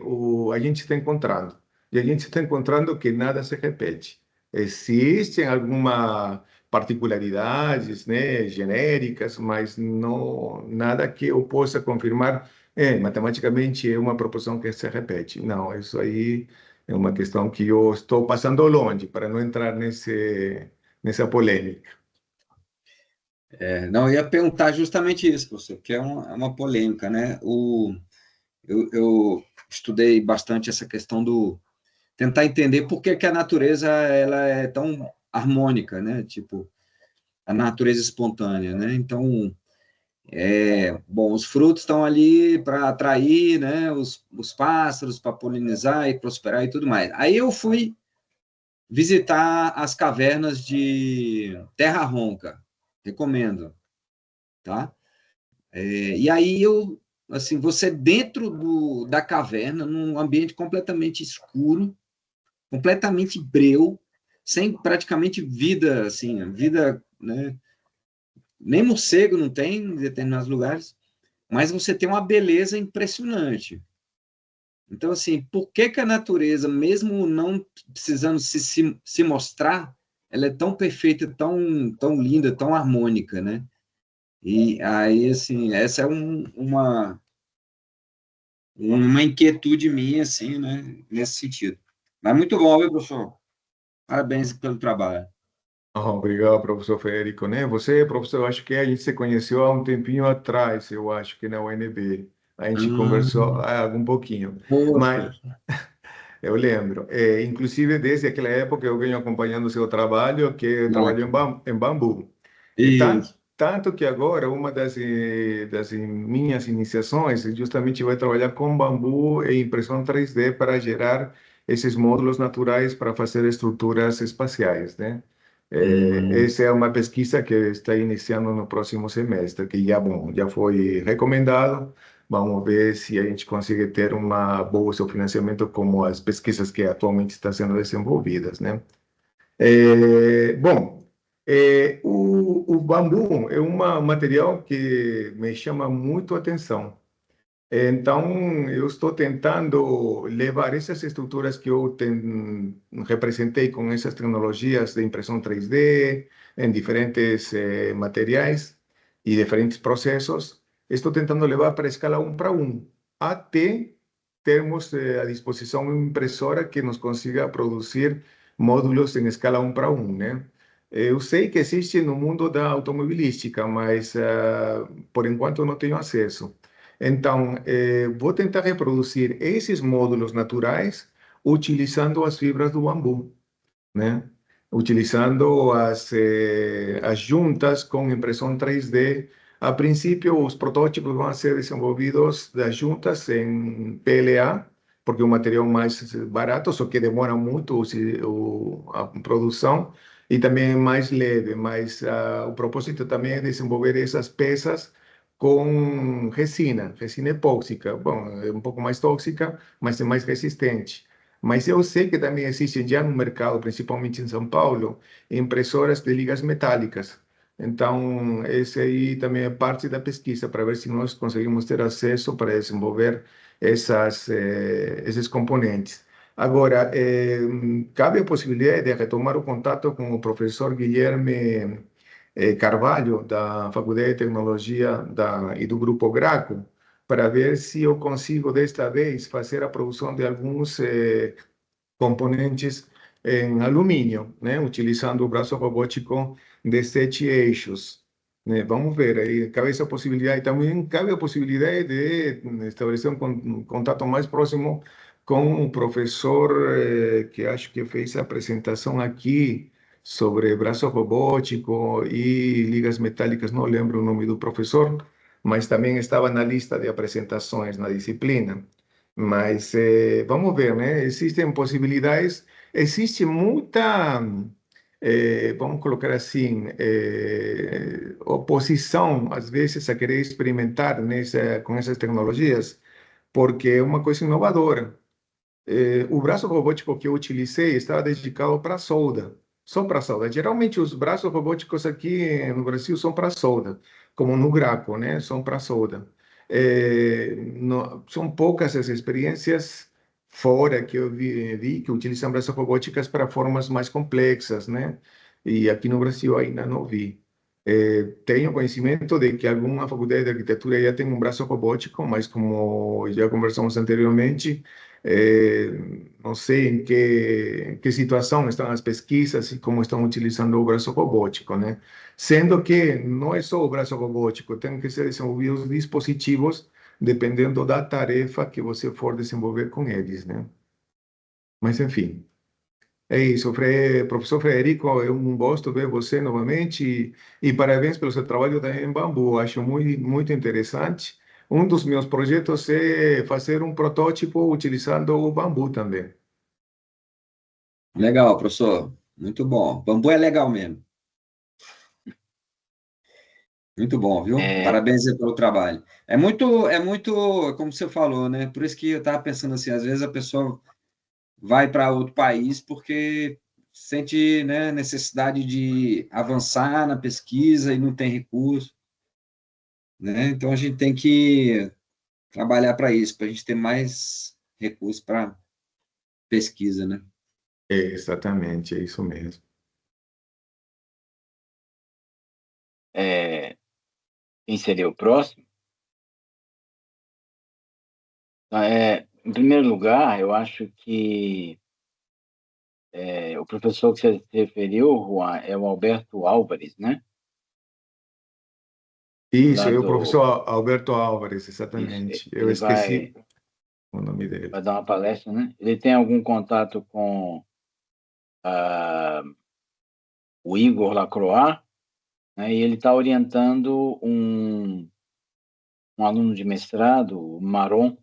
a gente está encontrando. E a gente está encontrando que nada se repete. Existem algumas particularidades, né, genéricas, mas não nada que eu possa confirmar matematicamente é uma proporção que se repete. Não, isso aí é uma questão que eu estou passando longe para não entrar nessa polêmica. Não, eu ia perguntar justamente isso, professor, que é uma polêmica, né? Eu estudei bastante essa questão do tentar entender por que a natureza ela é tão harmônica, né? Tipo, a natureza espontânea, né? Então, bom, os frutos estão ali para atrair, né? Os pássaros para polinizar e prosperar e tudo mais. Aí eu fui visitar as cavernas de Terra Ronca, recomendo, tá? E aí assim, você dentro da caverna, num ambiente completamente escuro, completamente breu, sem praticamente vida, assim, vida, né? Nem morcego não tem em determinados lugares, mas você tem uma beleza impressionante. Então, assim, por que a natureza, mesmo não precisando se mostrar, ela é tão perfeita, tão linda, tão harmônica, né? E aí, assim, essa é uma inquietude minha, assim, né, nesse sentido. Mas muito bom, viu, professor? Parabéns pelo trabalho. Obrigado, professor Federico, né? Você, professor, eu acho que a gente se conheceu há um tempinho atrás, eu acho que na UNB. A gente conversou um pouquinho, mas Poxa. eu lembro. Inclusive, desde aquela época eu venho acompanhando o seu trabalho, que eu trabalho em bambu. E Isso. tanto que agora uma das minhas iniciações justamente vai trabalhar com bambu e impressão 3D para gerar esses módulos naturais para fazer estruturas espaciais, né? Essa é uma pesquisa que está iniciando no próximo semestre, que já, bom, já foi recomendado. Vamos ver se a gente consegue ter uma bolsa ou financiamento como as pesquisas que atualmente estão sendo desenvolvidas, né? Bom, o bambu é um material que me chama muito a atenção. Então, eu estou tentando levar essas estruturas que eu representei com essas tecnologias de impressão 3D, em diferentes materiais e diferentes processos, estou tentando levar para a escala 1 para 1, até termos à disposição uma impressora que nos consiga produzir módulos em escala 1 para 1, né? Eu sei que existe no mundo da automobilística, mas por enquanto não tenho acesso. Então, vou tentar reproduzir esses módulos naturais utilizando as fibras do bambu, né? Utilizando as juntas com impressão 3D. A princípio, os protótipos vão ser desenvolvidos das juntas em PLA, porque é o material mais barato, só que demora muito a produção e também é mais leve, mas o propósito também é desenvolver essas peças com resina epóxica. Bom, é um pouco mais tóxica, mas é mais resistente. Mas eu sei que também existem já no mercado, principalmente em São Paulo, impressoras de ligas metálicas. Então, esse aí também é parte da pesquisa, para ver se nós conseguimos ter acesso para desenvolver esses componentes. Agora, cabe a possibilidade de retomar o contato com o professor Guilherme Carvalho, da Faculdade de Tecnologia e do Grupo Graco, para ver se eu consigo, desta vez, fazer a produção de alguns componentes em alumínio, né, utilizando o braço robótico de 7 eixos. Né? Vamos ver, aí cabe essa possibilidade. Também cabe a possibilidade de estabelecer um contato mais próximo com o professor que acho que fez a apresentação aqui sobre braço robótico e ligas metálicas, não lembro o nome do professor, mas também estava na lista de apresentações na disciplina. Mas vamos ver, né? Existem possibilidades, existe muita, vamos colocar assim, oposição, às vezes, a querer experimentar com essas tecnologias, porque é uma coisa inovadora. O braço robótico que eu utilizei estava dedicado para solda, só para solda. Geralmente os braços robóticos aqui no Brasil são para solda, como no Graco, né? São para solda. São poucas as experiências fora que eu vi que utilizam braços robóticas para formas mais complexas, né? E aqui no Brasil ainda não vi. Tenho conhecimento de que alguma faculdade de arquitetura já tem um braço robótico, mas como já conversamos anteriormente, eh, não sei em que situação estão as pesquisas e como estão utilizando o braço robótico, né? Sendo que não é só o braço robótico, tem que ser desenvolvidos dispositivos dependendo da tarefa que você for desenvolver com eles, né? Mas, enfim, é isso. Professor Frederico, é um gosto ver você novamente e parabéns pelo seu trabalho também em bambu. Acho muito, muito interessante. Um dos meus projetos é fazer um protótipo utilizando o bambu também. Legal, professor. Muito bom. Bambu é legal mesmo. Muito bom, viu? É, Parabéns aí pelo trabalho. É muito, como você falou, né? Por isso que eu estava pensando assim, às vezes a pessoa vai para outro país porque sente, né, necessidade de avançar na pesquisa e não tem recurso, né? Então a gente tem que trabalhar para isso, para a gente ter mais recursos para pesquisa, né? Exatamente, é isso mesmo. quem seria o próximo? Em primeiro lugar, eu acho que o professor que você se referiu, Juan, é o Alberto Álvares, né? Isso, Lá é o do, professor Alberto Álvares, isso, exatamente. Eu ele esqueci o nome dele. vai dar uma palestra, né? Ele tem algum contato com o Igor Lacroix, né? E ele está orientando um aluno de mestrado, o Maron,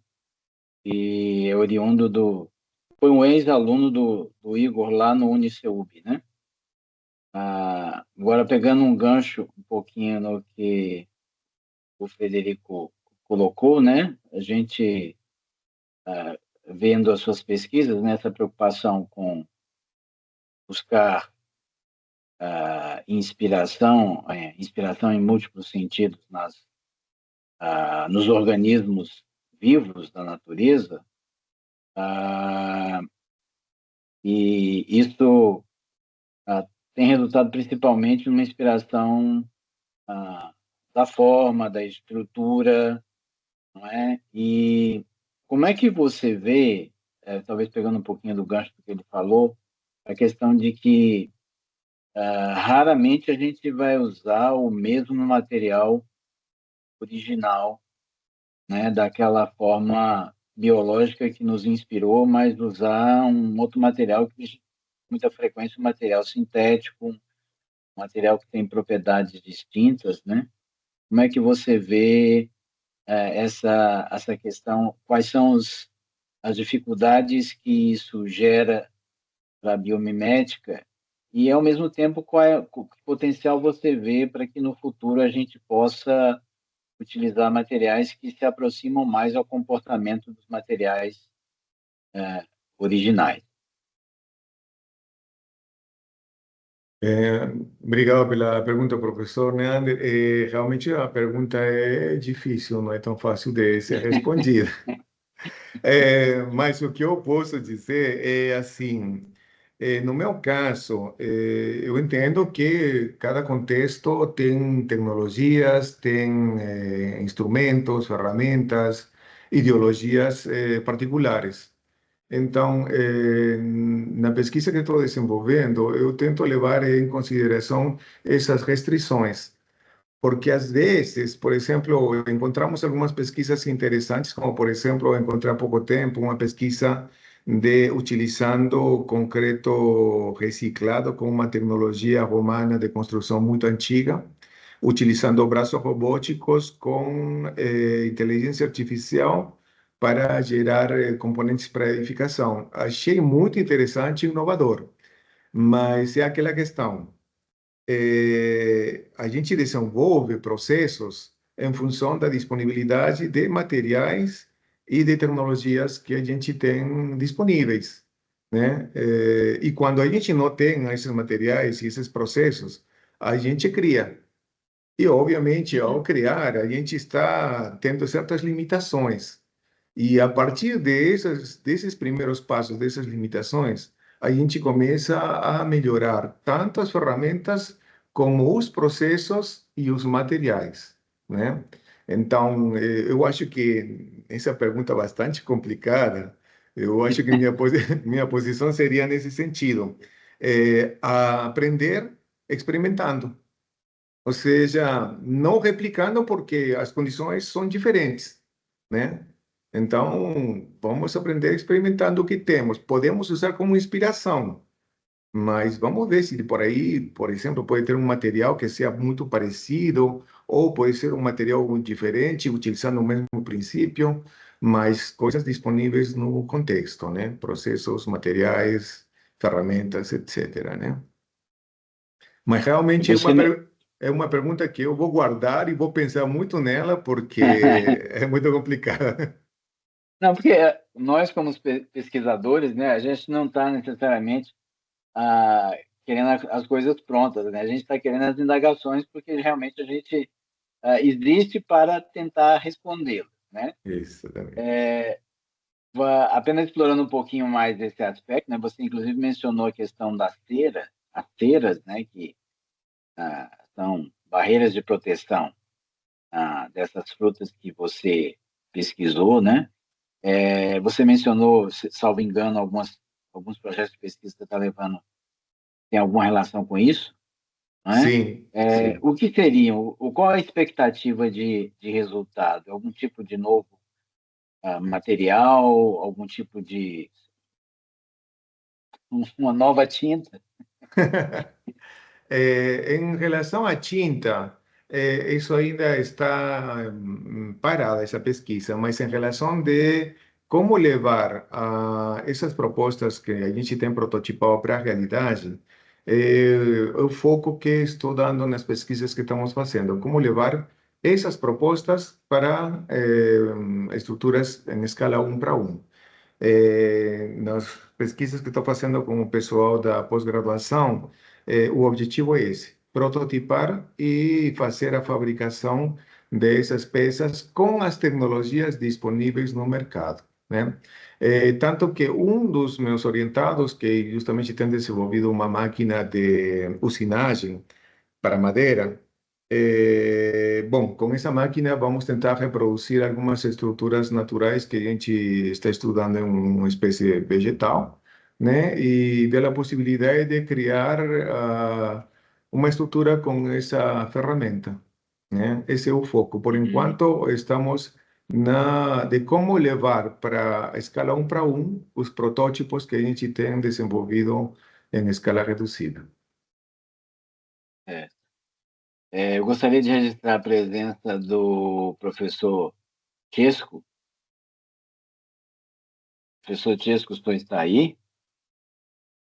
que é oriundo foi um ex-aluno do Igor lá no UniCeub, né? Agora, pegando um gancho um pouquinho no que o Frederico colocou, né? A gente, vendo as suas pesquisas, né? Essa preocupação com buscar inspiração em múltiplos sentidos nos organismos vivos da natureza, e isso tem resultado principalmente numa inspiração da forma, da estrutura, não é? E como é que você vê, talvez pegando um pouquinho do gancho do que ele falou, a questão de que raramente a gente vai usar o mesmo material original, né, daquela forma biológica que nos inspirou, mas usar um outro material que, com muita frequência, um material sintético, um material que tem propriedades distintas, né? Como é que você vê essa questão? Quais são as dificuldades que isso gera para a biomimética? E, ao mesmo tempo, que potencial você vê para que no futuro a gente possa utilizar materiais que se aproximam mais ao comportamento dos materiais originais? Obrigado pela pergunta, professor Neander. Realmente a pergunta é difícil, não é tão fácil de ser respondida. Mas o que eu posso dizer é assim, no meu caso, eu entendo que cada contexto tem tecnologias, tem instrumentos, ferramentas, ideologias particulares. Então, na pesquisa que estou desenvolvendo, eu tento levar em consideração essas restrições. Porque às vezes, por exemplo, encontramos algumas pesquisas interessantes, como por exemplo, encontrei há pouco tempo uma pesquisa de utilizando concreto reciclado com uma tecnologia romana de construção muito antiga, utilizando braços robóticos com inteligência artificial para gerar componentes para edificação. Achei muito interessante e inovador, mas é aquela questão a gente desenvolve processos em função da disponibilidade de materiais e de tecnologias que a gente tem disponíveis, né? E quando a gente não tem esses materiais e esses processos, a gente cria. E, obviamente, ao criar, a gente está tendo certas limitações. E a partir desses primeiros passos, dessas limitações, a gente começa a melhorar tanto as ferramentas como os processos e os materiais, né? Então, eu acho que essa pergunta é bastante complicada. Eu acho que minha posição seria nesse sentido, a aprender experimentando, ou seja, não replicando porque as condições são diferentes, né? Então, vamos aprender experimentando o que temos. Podemos usar como inspiração, mas vamos ver se por aí, por exemplo, pode ter um material que seja muito parecido, ou pode ser um material diferente, utilizando o mesmo princípio, mas coisas disponíveis no contexto, né? Processos, materiais, ferramentas, etc., né? Mas realmente Você, é uma pergunta que eu vou guardar e vou pensar muito nela, porque é muito complicada. não, porque nós, como pesquisadores, né, a gente não está necessariamente querendo as coisas prontas, né? A gente está querendo as indagações porque realmente a gente existe para tentar respondê-las, né? Isso também. Apenas explorando um pouquinho mais esse aspecto, né? Você inclusive mencionou a questão das ceras, as ceras, né? Que são barreiras de proteção dessas frutas que você pesquisou, né? Você mencionou, salvo engano, alguns projetos de pesquisa que você está levando, tem alguma relação com isso, né? Sim, sim. O que seriam, qual a expectativa de resultado? Algum tipo de novo material, algum tipo de uma nova tinta? Em relação à tinta, isso ainda está parada, essa pesquisa, mas em relação de como levar essas propostas que a gente tem prototipado para a realidade, o foco que estou dando nas pesquisas que estamos fazendo, como levar essas propostas para estruturas em escala 1 para 1. Nas pesquisas que estou fazendo com o pessoal da pós-graduação, o objetivo é esse: prototipar e fazer a fabricação dessas peças com as tecnologias disponíveis no mercado, né? Tanto que um dos meus orientados, que justamente tem desenvolvido uma máquina de usinagem para madeira, bom, com essa máquina vamos tentar reproduzir algumas estruturas naturais que a gente está estudando em uma espécie vegetal, né? E ver a possibilidade de criar uma estrutura com essa ferramenta, né? Esse é o foco. Por enquanto, estamos de como levar para a escala 1 para 1 os protótipos que a gente tem desenvolvido em escala reduzida. É. Eu gostaria de registrar a presença do professor Chesco. Professor Chesco, está aí?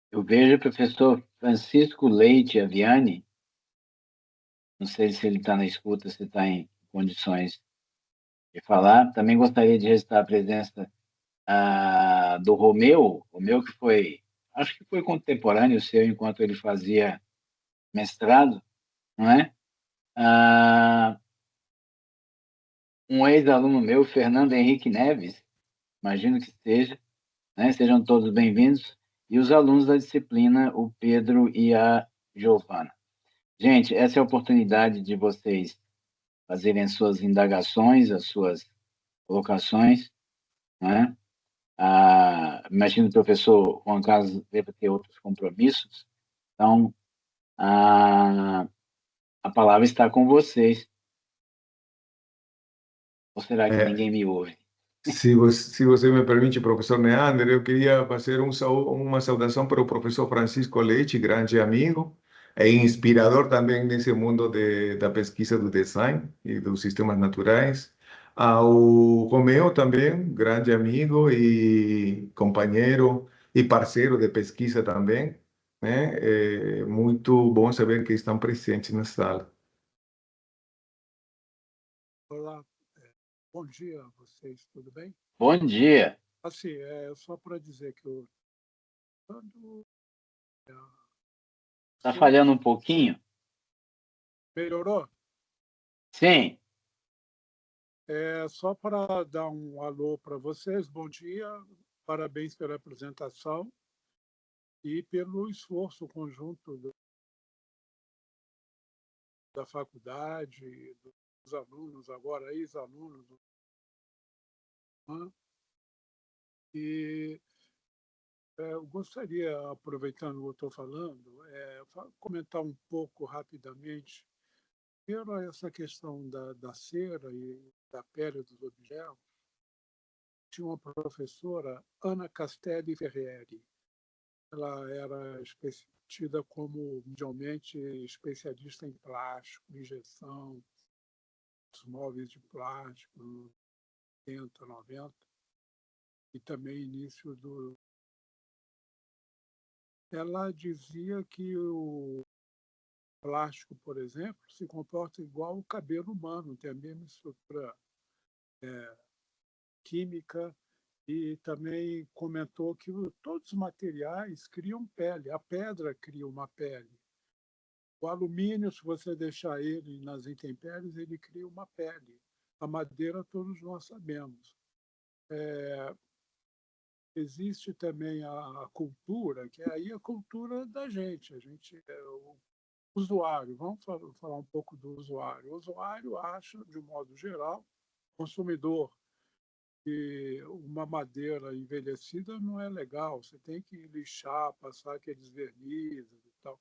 Eu vejo o professor Francisco Leite Aviani. Não sei se ele está na escuta, se está em condições de falar. Também gostaria de registrar a presença do Romeu, que foi, acho que foi contemporâneo seu enquanto ele fazia mestrado, não é? Um ex-aluno meu, Fernando Henrique Neves, imagino que seja, né? Sejam todos bem-vindos. E os alunos da disciplina, o Pedro e a Giovana. Gente, essa é a oportunidade de vocês fazerem as suas indagações, as suas colocações, né? Imagino que o professor Juan Carlos deva ter outros compromissos, então a palavra está com vocês. Ou será que ninguém me ouve? Se você me permite, professor Neander, eu queria fazer uma saudação para o professor Francisco Leite, grande amigo, e inspirador também nesse mundo da pesquisa do design e dos sistemas naturais. Ao Romeu também, grande amigo e companheiro e parceiro de pesquisa também, né? É muito bom saber que estão presentes na sala. Olá, bom dia a vocês, tudo bem? Bom dia. Assim, só para dizer que eu Está falhando um pouquinho? melhorou? Sim. Só para dar um alô para vocês, bom dia, parabéns pela apresentação e pelo esforço conjunto da faculdade, dos alunos, agora ex-alunos. E eu gostaria, aproveitando o que eu estou falando, comentar um pouco rapidamente. Primeiro, essa questão da cera e da pele dos objetos. Tinha uma professora, Ana Castelli Ferrieri. Ela era tida como mundialmente especialista em plástico, injeção, dos móveis de plástico, nos 80, 90, e também início do... Ela dizia que o plástico, por exemplo, se comporta igual o cabelo humano, tem a mesma estrutura química, e também comentou que todos os materiais criam pele. A pedra cria uma pele. O alumínio, se você deixar ele nas intempéries, ele cria uma pele. A madeira, todos nós sabemos. Existe também a cultura, que é aí a cultura da gente. A gente é o usuário. Vamos falar um pouco do usuário. O usuário acha, de um modo geral, consumidor, que uma madeira envelhecida não é legal. Você tem que lixar, passar aqueles vernizes e tal.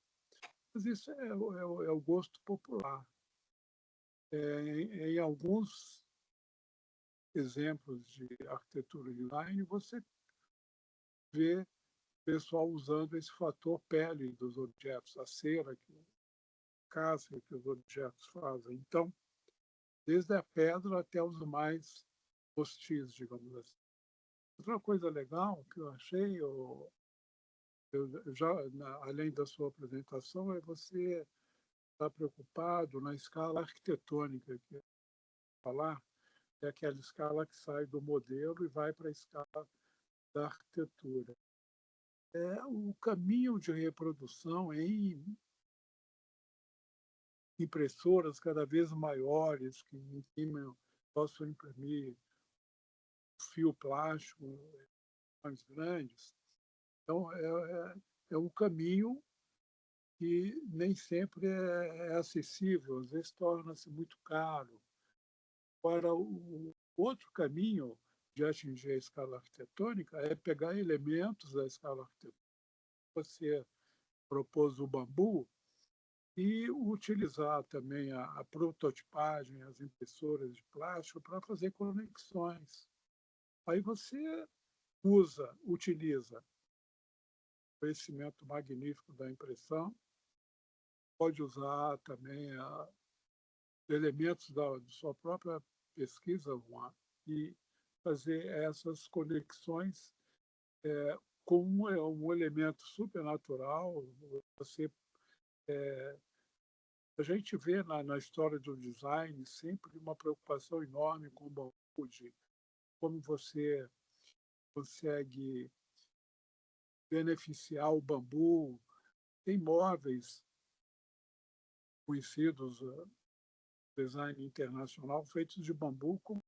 Mas isso é o gosto popular. Em alguns exemplos de arquitetura design, você vê o pessoal usando esse fator pele dos objetos, a cera, a casca que os objetos fazem. Então, desde a pedra até os mais hostis, digamos assim. Outra coisa legal que eu achei, além da sua apresentação, é você estar preocupado na escala arquitetônica, que eu falar, é aquela escala que sai do modelo e vai para a escala da arquitetura. O caminho de reprodução impressoras cada vez maiores que possam imprimir fio plástico mais grandes. Então, é um caminho que nem sempre é acessível, às vezes torna-se muito caro. Para o outro caminho de atingir a escala arquitetônica é pegar elementos da escala arquitetônica. Você propôs o bambu e utilizar também a prototipagem, as impressoras de plástico para fazer conexões. Aí você utiliza o conhecimento magnífico da impressão, pode usar também elementos da sua própria pesquisa e fazer essas conexões com um elemento supernatural. A gente vê na história do design sempre uma preocupação enorme com o bambu, de como você consegue beneficiar o bambu. Tem móveis conhecidos, design internacional, feitos de bambu, com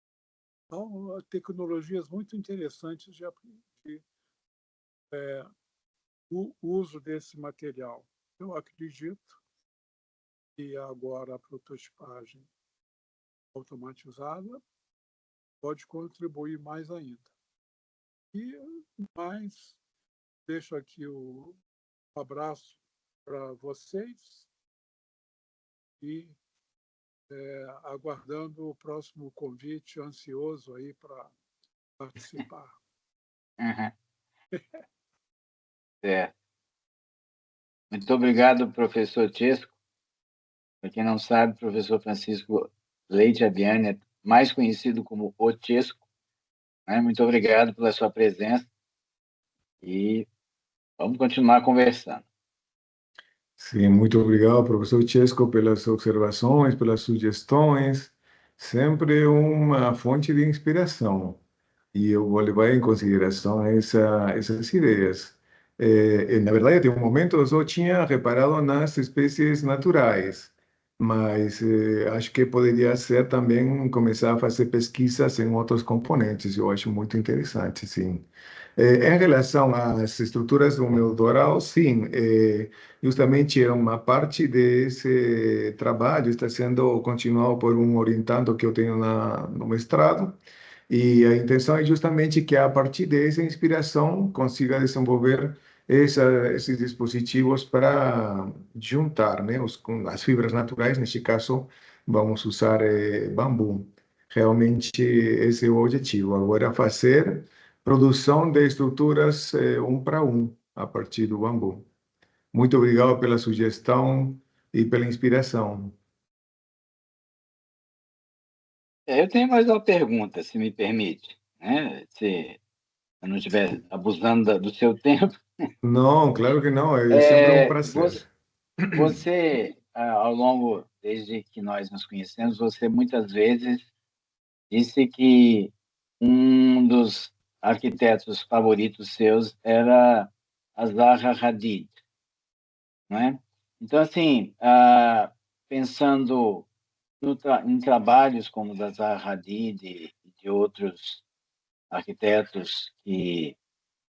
tecnologias muito interessantes de o uso desse material. Eu acredito que agora a prototipagem automatizada pode contribuir mais ainda. E mais, deixo aqui um abraço para vocês e aguardando o próximo convite, ansioso aí para participar. Uhum. Certo. Muito obrigado, professor Chesco. Para quem não sabe, professor Francisco Leite Abiani é mais conhecido como o Chesco. Né? Muito obrigado pela sua presença e vamos continuar conversando. Sim, muito obrigado, professor Chesco, pelas observações, pelas sugestões. Sempre uma fonte de inspiração. E eu vou levar em consideração essas ideias. Na verdade, até um momento eu só tinha reparado nas espécies naturais, mas acho que poderia ser também começar a fazer pesquisas em outros componentes. Eu acho muito interessante, sim. Em relação às estruturas do meu doutorado, sim, justamente uma parte desse trabalho está sendo continuado por um orientando que eu tenho no mestrado, e a intenção é justamente que a partir dessa inspiração consiga desenvolver esses dispositivos para juntar, né, com as fibras naturais, neste caso, vamos usar bambu. Realmente esse é o objetivo. Agora, fazer produção de estruturas um para um, a partir do bambu. Muito obrigado pela sugestão e pela inspiração. Eu tenho mais uma pergunta, se me permite, né? Se eu não estiver abusando do seu tempo. Não, claro que não, é sempre um prazer. Você, ao longo, desde que nós nos conhecemos, você muitas vezes disse que um dos arquitetos favoritos seus era a Zaha Hadid, não é? Então, assim, pensando em trabalhos como o da Zaha Hadid e de outros arquitetos que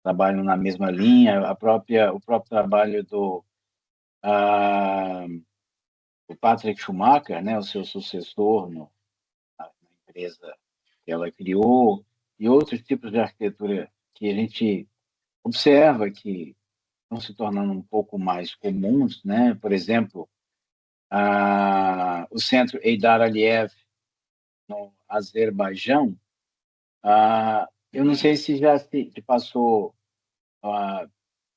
trabalham na mesma linha, o próprio trabalho do o Patrick Schumacher, né, o seu sucessor na empresa que ela criou, e outros tipos de arquitetura que a gente observa que estão se tornando um pouco mais comuns, né? Por exemplo, o Centro Eidar Aliyev, no Azerbaijão. Eu não sei se já se passou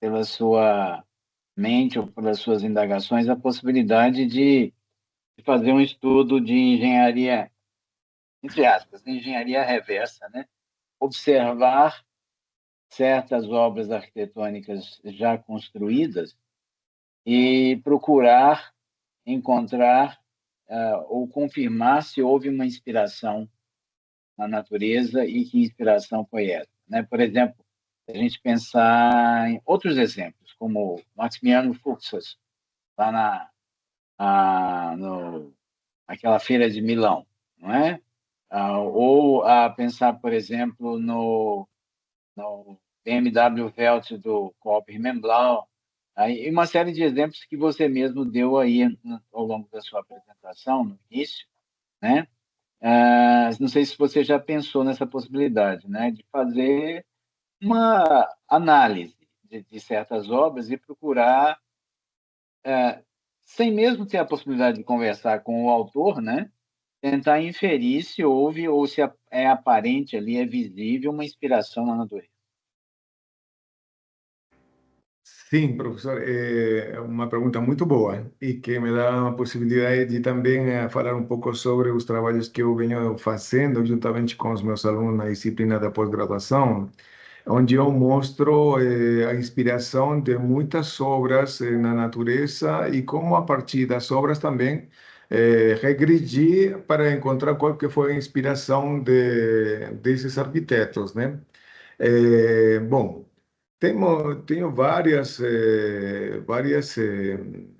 pela sua mente ou pelas suas indagações a possibilidade de fazer um estudo de engenharia, entre aspas, de engenharia reversa, né? Observar certas obras arquitetônicas já construídas e procurar encontrar ou confirmar se houve uma inspiração na natureza e que inspiração foi essa, né? Por exemplo, a gente pensar em outros exemplos, como Maximiano Fuchs, lá na aquela feira de Milão, não é? Ou a pensar, por exemplo, no BMW Welt do Coop Rimenblau, e uma série de exemplos que você mesmo deu aí ao longo da sua apresentação, no início, né? Não sei se você já pensou nessa possibilidade, né, de fazer uma análise de certas obras e procurar, sem mesmo ter a possibilidade de conversar com o autor, né, tentar inferir se houve ou se é aparente ali, é visível uma inspiração na natureza. Sim, professor, é uma pergunta muito boa e que me dá a possibilidade de também falar um pouco sobre os trabalhos que eu venho fazendo juntamente com os meus alunos na disciplina da pós-graduação, onde eu mostro a inspiração de muitas obras na natureza e como a partir das obras também regredir para encontrar qual que foi a inspiração desses arquitetos, né? Bom, tenho várias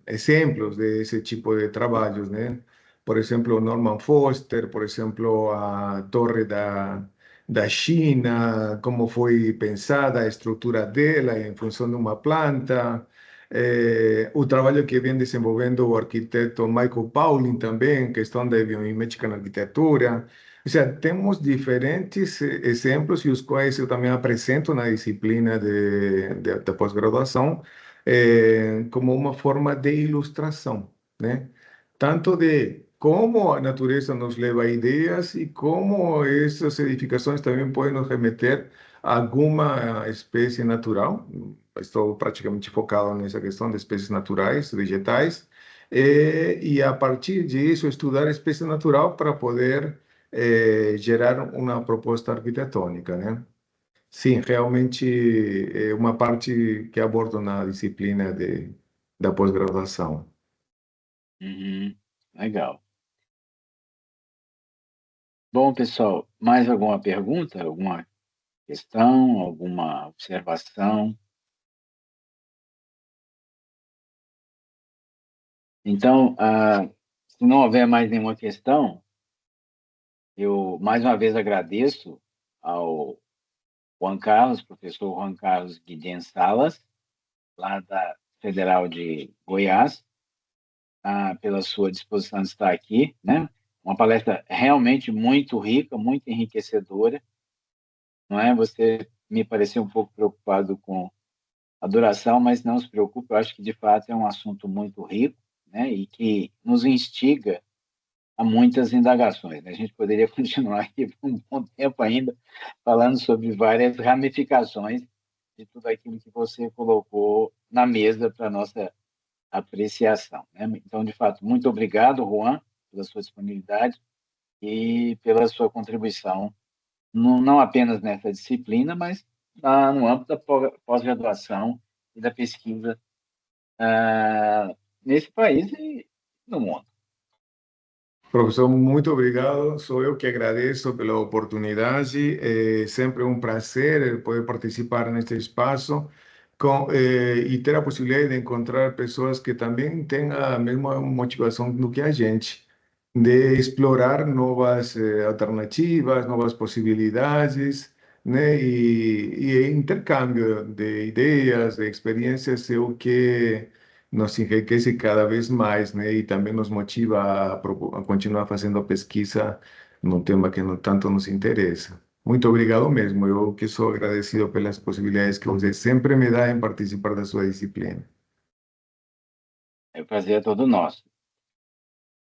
exemplos desse tipo de trabalhos, né? Por exemplo, Norman Foster, por exemplo, a Torre da China, como foi pensada a estrutura dela em função de uma planta. O trabalho que vem desenvolvendo o arquiteto Michael Pauling também, questão da biomimética na arquitetura. O sea, temos diferentes exemplos e os quais eu também apresento na disciplina de pós-graduação como uma forma de ilustração, né? Tanto de como a natureza nos leva a ideias e como essas edificações também podem nos remeter a alguma espécie natural. Estou praticamente focado nessa questão de espécies naturais, vegetais, e a partir disso estudar a espécie natural para poder gerar uma proposta arquitetônica, né? Sim, realmente é uma parte que abordo na disciplina da pós-graduação. Uhum. Legal. Bom, pessoal, mais alguma pergunta? Alguma questão? Alguma observação? Então, se não houver mais nenhuma questão, eu mais uma vez agradeço ao Juan Carlos, professor Juan Carlos Guiden Salas, lá da Federal de Goiás, pela sua disposição de estar aqui, né? Uma palestra realmente muito rica, muito enriquecedora, não é? Você me pareceu um pouco preocupado com a duração, mas não se preocupe, eu acho que de fato é um assunto muito rico, né? E que nos instiga a muitas indagações, né? A gente poderia continuar aqui por um bom tempo ainda falando sobre várias ramificações de tudo aquilo que você colocou na mesa para nossa apreciação, né? Então, de fato, muito obrigado, Juan, pela sua disponibilidade e pela sua contribuição, não apenas nessa disciplina, mas no âmbito da pós-graduação e da pesquisa nesse país e no mundo. Professor, muito obrigado. Sou eu que agradeço pela oportunidade. É sempre um prazer poder participar neste espaço e ter a possibilidade de encontrar pessoas que também têm a mesma motivação do que a gente, de explorar novas alternativas, novas possibilidades, né? E intercâmbio de ideias, de experiências é o que nos enriquece cada vez mais, né? E também nos motiva a continuar fazendo pesquisa num tema que não tanto nos interessa. Muito obrigado mesmo. Eu que sou agradecido pelas possibilidades que você sempre me dá em participar da sua disciplina. É um prazer todo nosso.